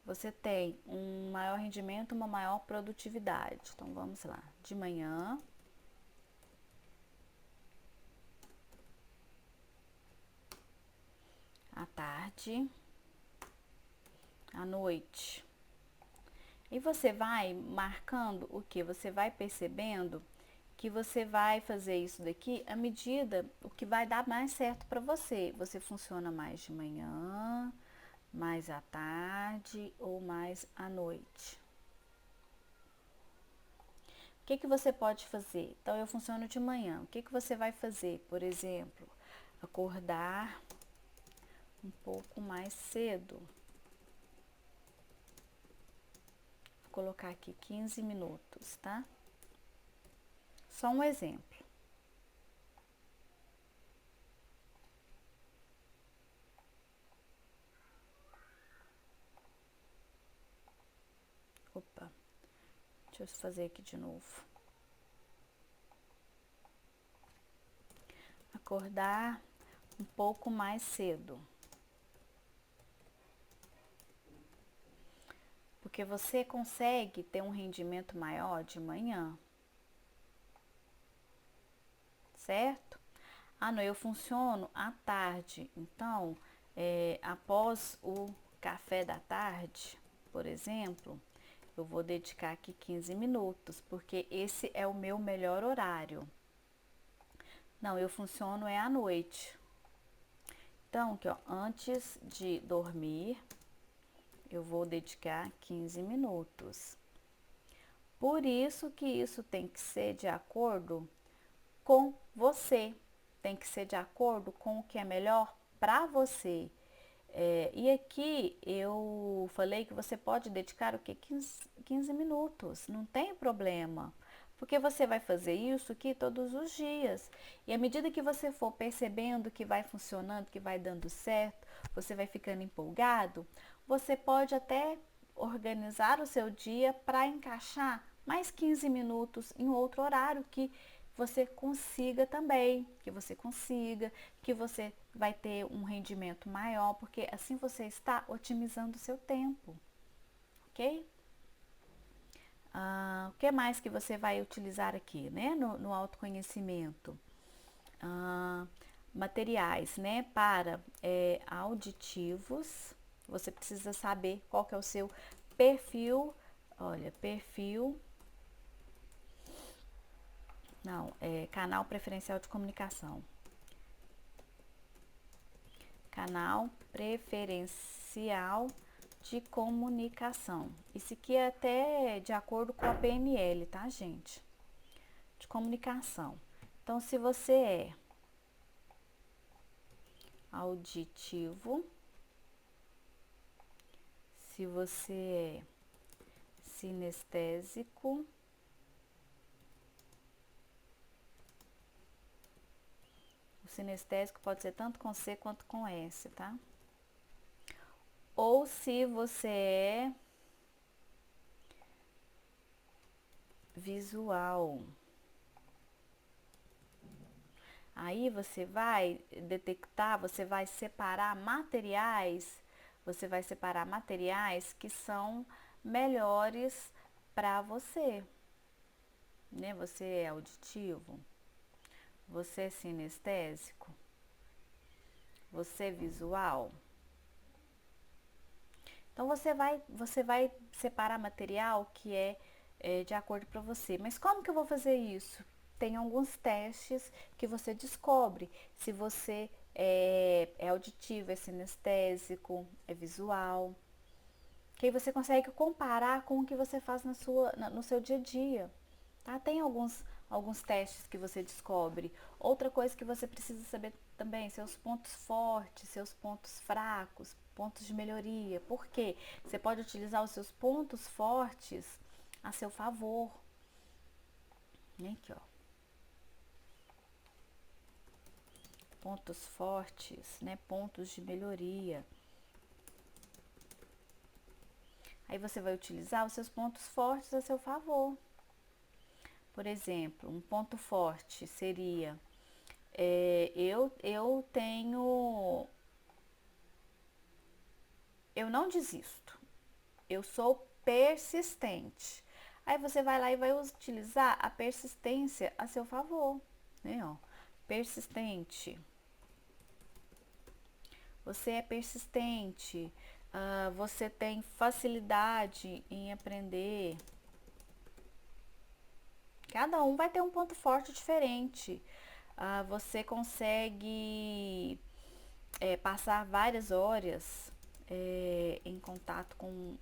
Você tem um maior rendimento, uma maior produtividade. Então, vamos lá. De manhã, à tarde, à noite. E você vai marcando o que? Você vai percebendo que você vai fazer isso daqui à medida o que vai dar mais certo para você. Você funciona mais de manhã, mais à tarde ou mais à noite. O que que você pode fazer? Então, eu funciono de manhã. O que que você vai fazer? Por exemplo, acordar um pouco mais cedo. Vou colocar aqui 15 minutos, tá? Só um exemplo. Opa, deixa eu fazer aqui de novo. Acordar um pouco mais cedo. Porque você consegue ter um rendimento maior de manhã, certo? Ah, não, eu funciono à tarde. Então, após o café da tarde, por exemplo, eu vou dedicar aqui 15 minutos, porque esse é o meu melhor horário. Não, eu funciono à noite. Então, aqui, ó, antes de dormir, eu vou dedicar 15 minutos. Por isso que isso tem que ser de acordo com você, tem que ser de acordo com o que é melhor para você. E aqui eu falei que você pode dedicar o que? 15 minutos, não tem problema. Porque você vai fazer isso aqui todos os dias. E à medida que você for percebendo que vai funcionando, que vai dando certo, você vai ficando empolgado, você pode até organizar o seu dia para encaixar mais 15 minutos em outro horário que você consiga também, que você vai ter um rendimento maior, porque assim você está otimizando o seu tempo, ok? O que mais que você vai utilizar aqui, né, no autoconhecimento? Materiais, né, para auditivos, você precisa saber qual que é o seu perfil, olha, canal preferencial de comunicação. Canal preferencial de comunicação. Isso aqui é até de acordo com a PNL, tá, gente? De comunicação. Então, se você é auditivo, se você é sinestésico, o sinestésico pode ser tanto com C quanto com S, tá? Ou se você é visual. Aí você vai detectar, você vai separar materiais que são melhores para você, né? Você é auditivo, você é sinestésico, você é visual. Então você vai separar material que é de acordo para você. Mas como que eu vou fazer isso? Tem alguns testes que você descobre se você é auditivo, é sinestésico, é visual. Que aí você consegue comparar com o que você faz no seu dia a dia. Tá? Tem alguns testes que você descobre. Outra coisa que você precisa saber também, seus pontos fortes, seus pontos fracos, pontos de melhoria. Por quê? Você pode utilizar os seus pontos fortes a seu favor. Aqui, ó. Pontos fortes, né? Pontos de melhoria. Aí você vai utilizar os seus pontos fortes a seu favor. Por exemplo, um ponto forte seria eu não desisto, eu sou persistente. Aí você vai lá e vai utilizar a persistência a seu favor, né? Ó, persistente. Você é persistente, você tem facilidade em aprender. Cada um vai ter um ponto forte diferente. Você consegue passar várias horas em contato com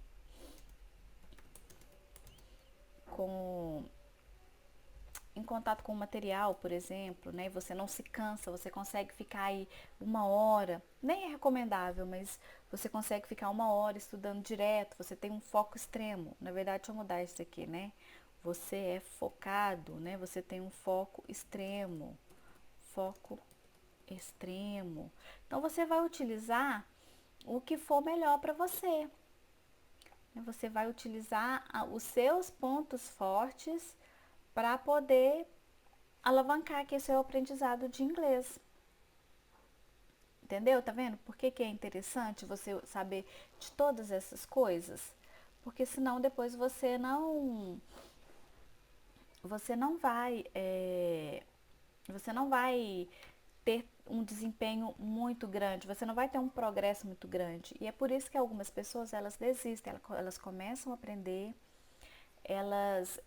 em contato com o material, por exemplo, né? Você não se cansa, você consegue ficar aí uma hora, nem é recomendável, mas você consegue ficar uma hora estudando direto, você tem um foco extremo. Na verdade, deixa eu mudar isso aqui, né? Você é focado, né? Você tem um foco extremo. Foco extremo. Então você vai utilizar o que for melhor para você. Você vai utilizar os seus pontos fortes para poder alavancar aqui seu aprendizado de inglês. Entendeu? Tá vendo? Por que é interessante você saber de todas essas coisas? Porque senão depois você não vai ter um desempenho muito grande, você não vai ter um progresso muito grande. E é por isso que algumas pessoas elas desistem, elas começam a aprender, elas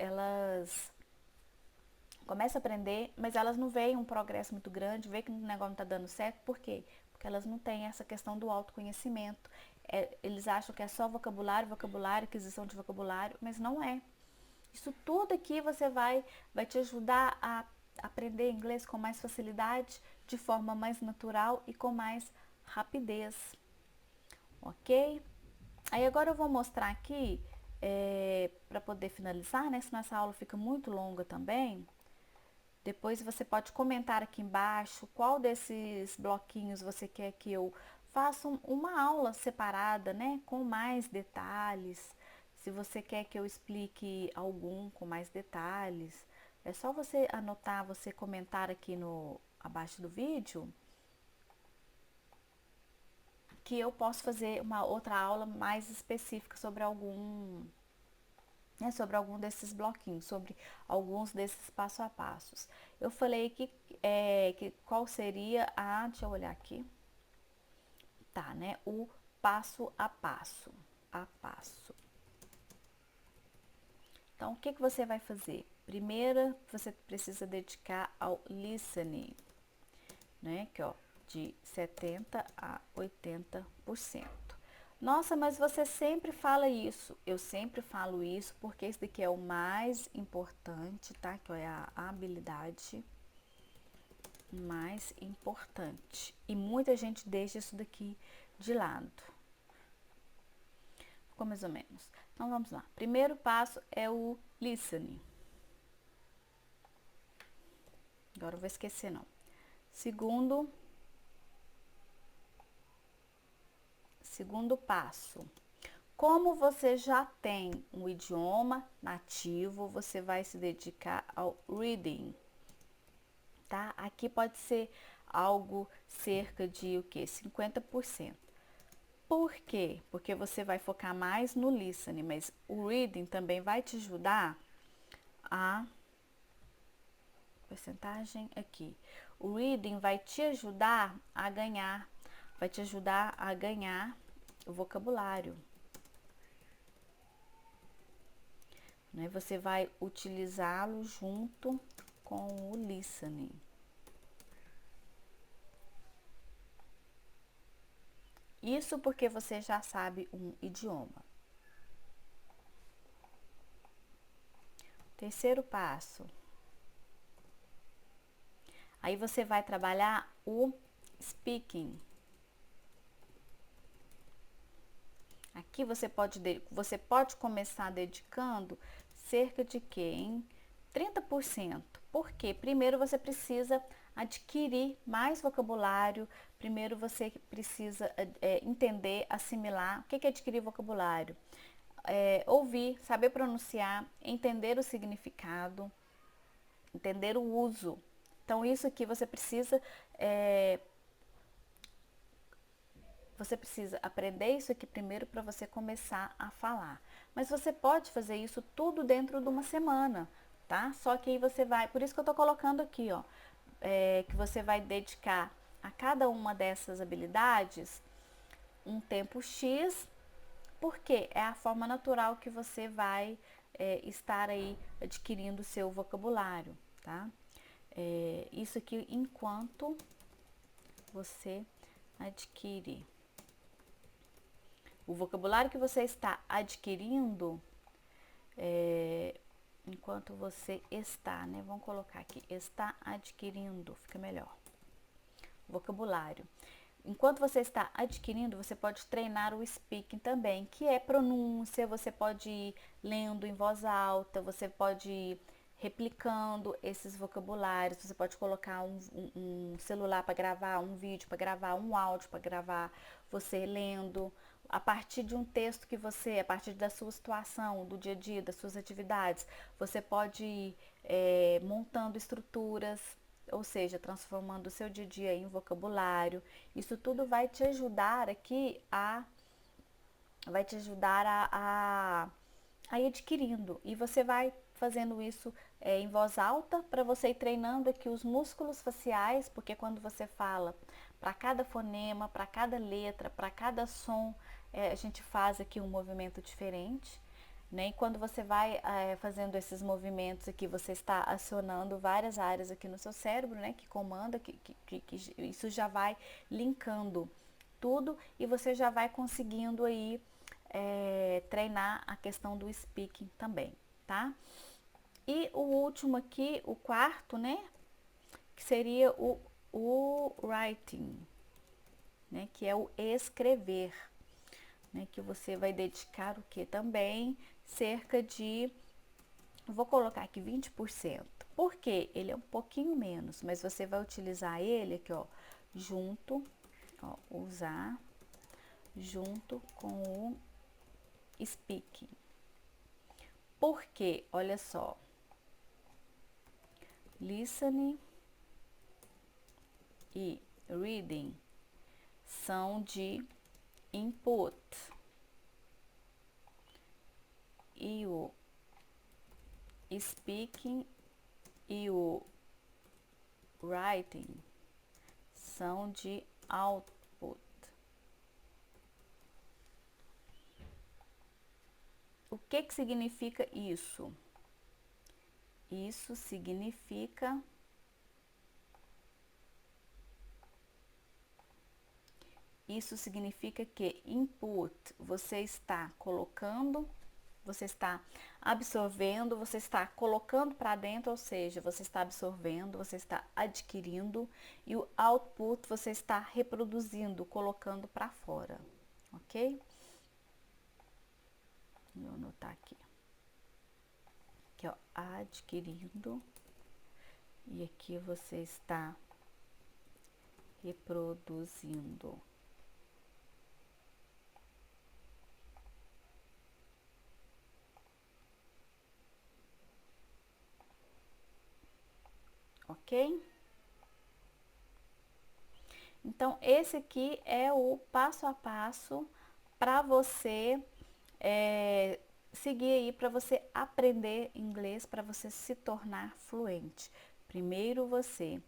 começam a aprender, mas elas não veem um progresso muito grande, vê que o negócio não está dando certo, por quê? Porque elas não têm essa questão do autoconhecimento. Eles acham que é só vocabulário, aquisição de vocabulário, mas não é. Isso tudo aqui vai te ajudar a aprender inglês com mais facilidade, de forma mais natural e com mais rapidez, ok? Aí agora eu vou mostrar aqui, para poder finalizar, né? Senão essa aula fica muito longa também. Depois você pode comentar aqui embaixo qual desses bloquinhos você quer que eu faça uma aula separada, né? Com mais detalhes. Se você quer que eu explique algum com mais detalhes, é só você anotar, você comentar aqui abaixo do vídeo, que eu posso fazer uma outra aula mais específica sobre sobre algum desses bloquinhos, sobre alguns desses passo a passos. Eu falei que qual seria deixa eu olhar aqui, tá, né? O passo a passo, a passo. Então, o que você vai fazer? Primeiro, você precisa dedicar ao listening, né? Que ó, de 70 a 80%. Nossa, mas você sempre fala isso. Eu sempre falo isso porque esse daqui é o mais importante, tá? Que é a habilidade. mais importante. E muita gente deixa isso daqui de lado. Ficou mais ou menos. Então vamos lá. Primeiro passo é o listening. Agora eu vou esquecer não. Segundo passo. Como você já tem um idioma nativo, você vai se dedicar ao reading, tá? Aqui pode ser algo cerca de o quê? 50%. Por quê? Porque você vai focar mais no listening, mas o reading também vai te ajudar a porcentagem aqui. O reading vai te ajudar a ganhar, o vocabulário. Né? Você vai utilizá-lo junto com o listening. Isso porque você já sabe um idioma. Terceiro passo. Aí você vai trabalhar o speaking. Aqui você pode começar dedicando cerca de quê? Em 30%. Porque primeiro você precisa adquirir mais vocabulário, primeiro você precisa entender, assimilar. O que é adquirir vocabulário? Ouvir, saber pronunciar, entender o significado, entender o uso. Então isso aqui você precisa aprender isso aqui primeiro para você começar a falar. Mas você pode fazer isso tudo dentro de uma semana, tá? Só que aí você vai, por isso que eu tô colocando aqui, ó, que você vai dedicar a cada uma dessas habilidades um tempo X, porque é a forma natural que você vai estar aí adquirindo o seu vocabulário, tá? Isso aqui enquanto você adquire. O vocabulário que você está adquirindo, enquanto você está, né? Vamos colocar aqui, está adquirindo, fica melhor. Vocabulário. Enquanto você está adquirindo, você pode treinar o speaking também, que é pronúncia, você pode ir lendo em voz alta, você pode ir replicando esses vocabulários, você pode colocar um celular para gravar, um vídeo para gravar, um áudio para gravar, você lendo, a partir de um texto que a partir da sua situação, do dia a dia, das suas atividades, você pode ir montando estruturas, ou seja, transformando o seu dia a dia em vocabulário. Isso tudo vai te ajudar aqui a ir adquirindo. E você vai fazendo isso em voz alta para você ir treinando aqui os músculos faciais, porque quando você fala para cada fonema, para cada letra, para cada som, a gente faz aqui um movimento diferente. Né? E quando você vai fazendo esses movimentos aqui, você está acionando várias áreas aqui no seu cérebro, né? Que comanda, que isso já vai linkando tudo e você já vai conseguindo aí treinar a questão do speaking também, tá? E o último aqui, o quarto, né? Que seria o writing, né? Que é o escrever. Né, que você vai dedicar o que também cerca de, vou colocar aqui 20%, porque ele é um pouquinho menos, mas você vai utilizar ele aqui, ó, junto, ó, usar junto com o speaking. Porque, olha só, listening e reading são de input e o speaking e o writing são de output. O que significa isso? Isso significa que input você está colocando, você está absorvendo, você está colocando para dentro, ou seja, você está absorvendo, você está adquirindo, e o output você está reproduzindo, colocando para fora, ok? Vou anotar aqui. Aqui, ó, adquirindo, e aqui você está reproduzindo. Ok? Então, esse aqui é o passo a passo para você seguir aí, para você aprender inglês, para você se tornar fluente. Primeiro você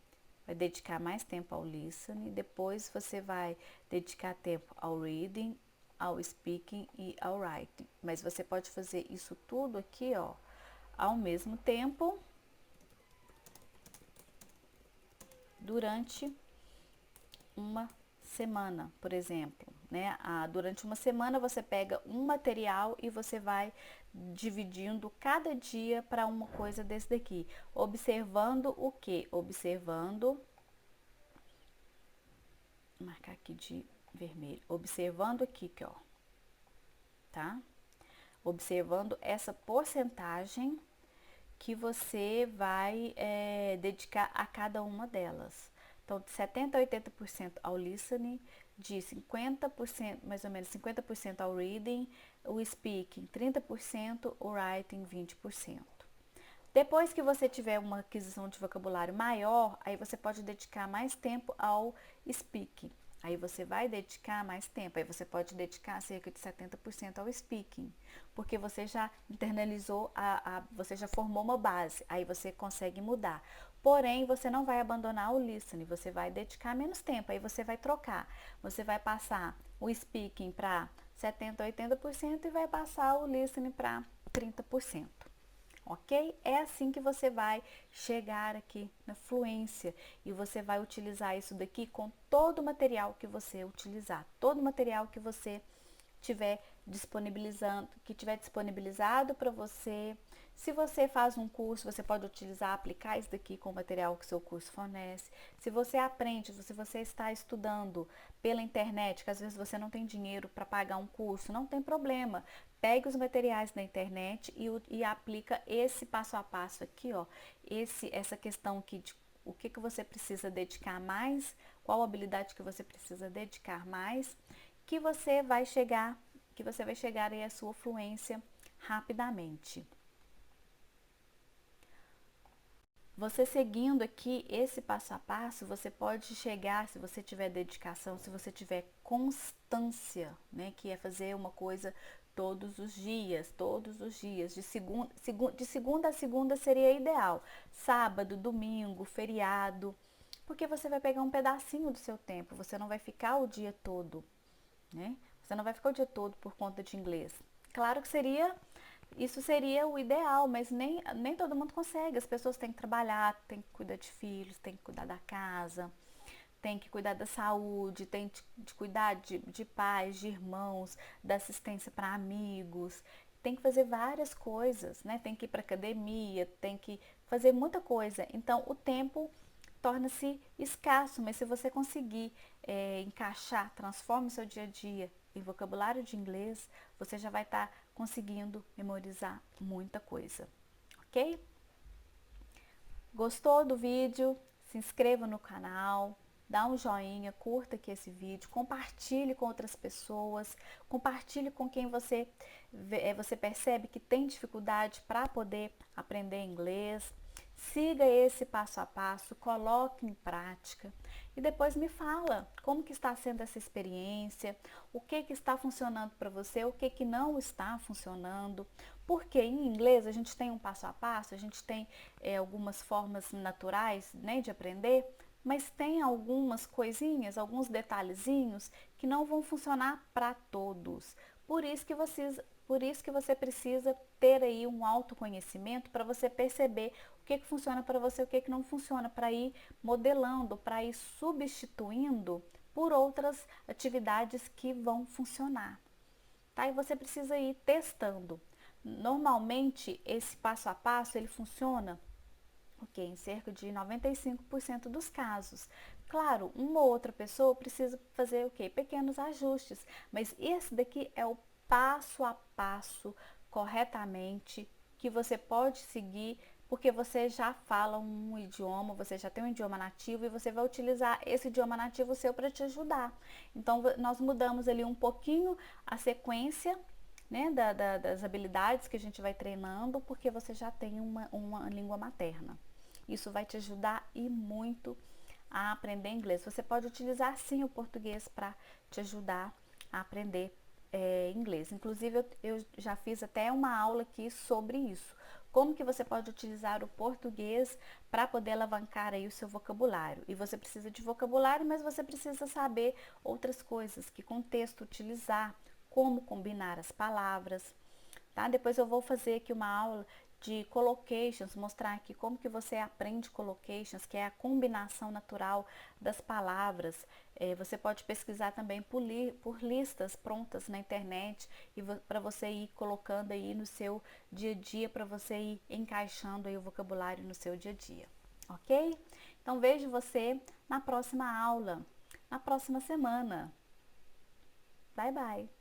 vai dedicar mais tempo ao listening, depois você vai dedicar tempo ao reading, ao speaking e ao writing. Mas você pode fazer isso tudo aqui, ó, ao mesmo tempo, durante uma semana, por exemplo, né? Durante uma semana você pega um material e você vai dividindo cada dia para uma coisa desse daqui, observando o que? Observando, vou marcar aqui de vermelho, observando aqui, ó, tá? Observando essa porcentagem que você vai dedicar a cada uma delas. Então, de 70% a 80% ao listening, de 50%, mais ou menos 50% ao reading, o speaking 30%, o writing 20%. Depois que você tiver uma aquisição de vocabulário maior, aí você pode dedicar mais tempo ao speaking. Aí você vai dedicar mais tempo, aí você pode dedicar cerca de 70% ao speaking, porque você já internalizou, você já formou uma base, aí você consegue mudar. Porém, você não vai abandonar o listening, você vai dedicar menos tempo, aí você vai trocar. Você vai passar o speaking para 70%, 80% e vai passar o listening para 30%. Ok? É assim que você vai chegar aqui na fluência e você vai utilizar isso daqui com todo o material que você utilizar, todo o material que você tiver disponibilizando, que tiver disponibilizado para você. Se você faz um curso, você pode utilizar, aplicar isso daqui com o material que seu curso fornece. Se você aprende, se você está estudando pela internet, que às vezes você não tem dinheiro para pagar um curso, não tem problema. Pegue os materiais da internet e aplica esse passo a passo aqui, ó. Essa questão aqui de o que você precisa dedicar mais, qual habilidade que você precisa dedicar mais, que você vai chegar aí à sua fluência rapidamente. Você seguindo aqui esse passo a passo, você pode chegar, se você tiver dedicação, se você tiver constância, né, que é fazer uma coisa todos os dias, de segunda a segunda seria ideal, sábado, domingo, feriado, porque você vai pegar um pedacinho do seu tempo, você não vai ficar o dia todo, né? Você não vai ficar o dia todo por conta de inglês. Claro que isso seria o ideal, mas nem todo mundo consegue. As pessoas têm que trabalhar, têm que cuidar de filhos, têm que cuidar da casa, têm que cuidar da saúde, têm de cuidar de pais, de irmãos, da assistência para amigos. Tem que fazer várias coisas, né? Tem que ir para academia, tem que fazer muita coisa. Então, o tempo torna-se escasso, mas se você conseguir encaixar, transforma o seu dia a dia em vocabulário de inglês, você já vai estar conseguindo memorizar muita coisa, ok? Gostou do vídeo? Se inscreva no canal, dá um joinha, curta aqui esse vídeo, compartilhe com outras pessoas, compartilhe com quem você percebe que tem dificuldade para poder aprender inglês. Siga esse passo a passo, coloque em prática e depois me fala como que está sendo essa experiência, o que está funcionando para você, o que não está funcionando. Porque em inglês a gente tem um passo a passo, a gente tem algumas formas naturais, né, de aprender, mas tem algumas coisinhas, alguns detalhezinhos que não vão funcionar para todos. Por isso que você precisa ter aí um autoconhecimento para você perceber o que funciona para você, o que não funciona, para ir modelando, para ir substituindo por outras atividades que vão funcionar. Tá? E você precisa ir testando. Normalmente, esse passo a passo, ele funciona, ok, em cerca de 95% dos casos. Claro, uma ou outra pessoa precisa fazer o quê? Pequenos ajustes, mas esse daqui é o passo a passo corretamente que você pode seguir, porque você já fala um idioma, você já tem um idioma nativo e você vai utilizar esse idioma nativo seu para te ajudar. Então, nós mudamos ali um pouquinho a sequência, né, das habilidades que a gente vai treinando, porque você já tem uma língua materna. Isso vai te ajudar e muito a aprender inglês. Você pode utilizar sim o português para te ajudar a aprender inglês. Inclusive, eu já fiz até uma aula aqui sobre isso. Como que você pode utilizar o português para poder alavancar aí o seu vocabulário. E você precisa de vocabulário, mas você precisa saber outras coisas, que contexto utilizar, como combinar as palavras, tá? Depois eu vou fazer aqui uma aula de collocations, mostrar aqui como que você aprende collocations, que é a combinação natural das palavras. Você pode pesquisar também por listas prontas na internet e para você ir colocando aí no seu dia a dia, para você ir encaixando aí o vocabulário no seu dia a dia, ok? Então vejo você na próxima aula, na próxima semana. Bye, bye!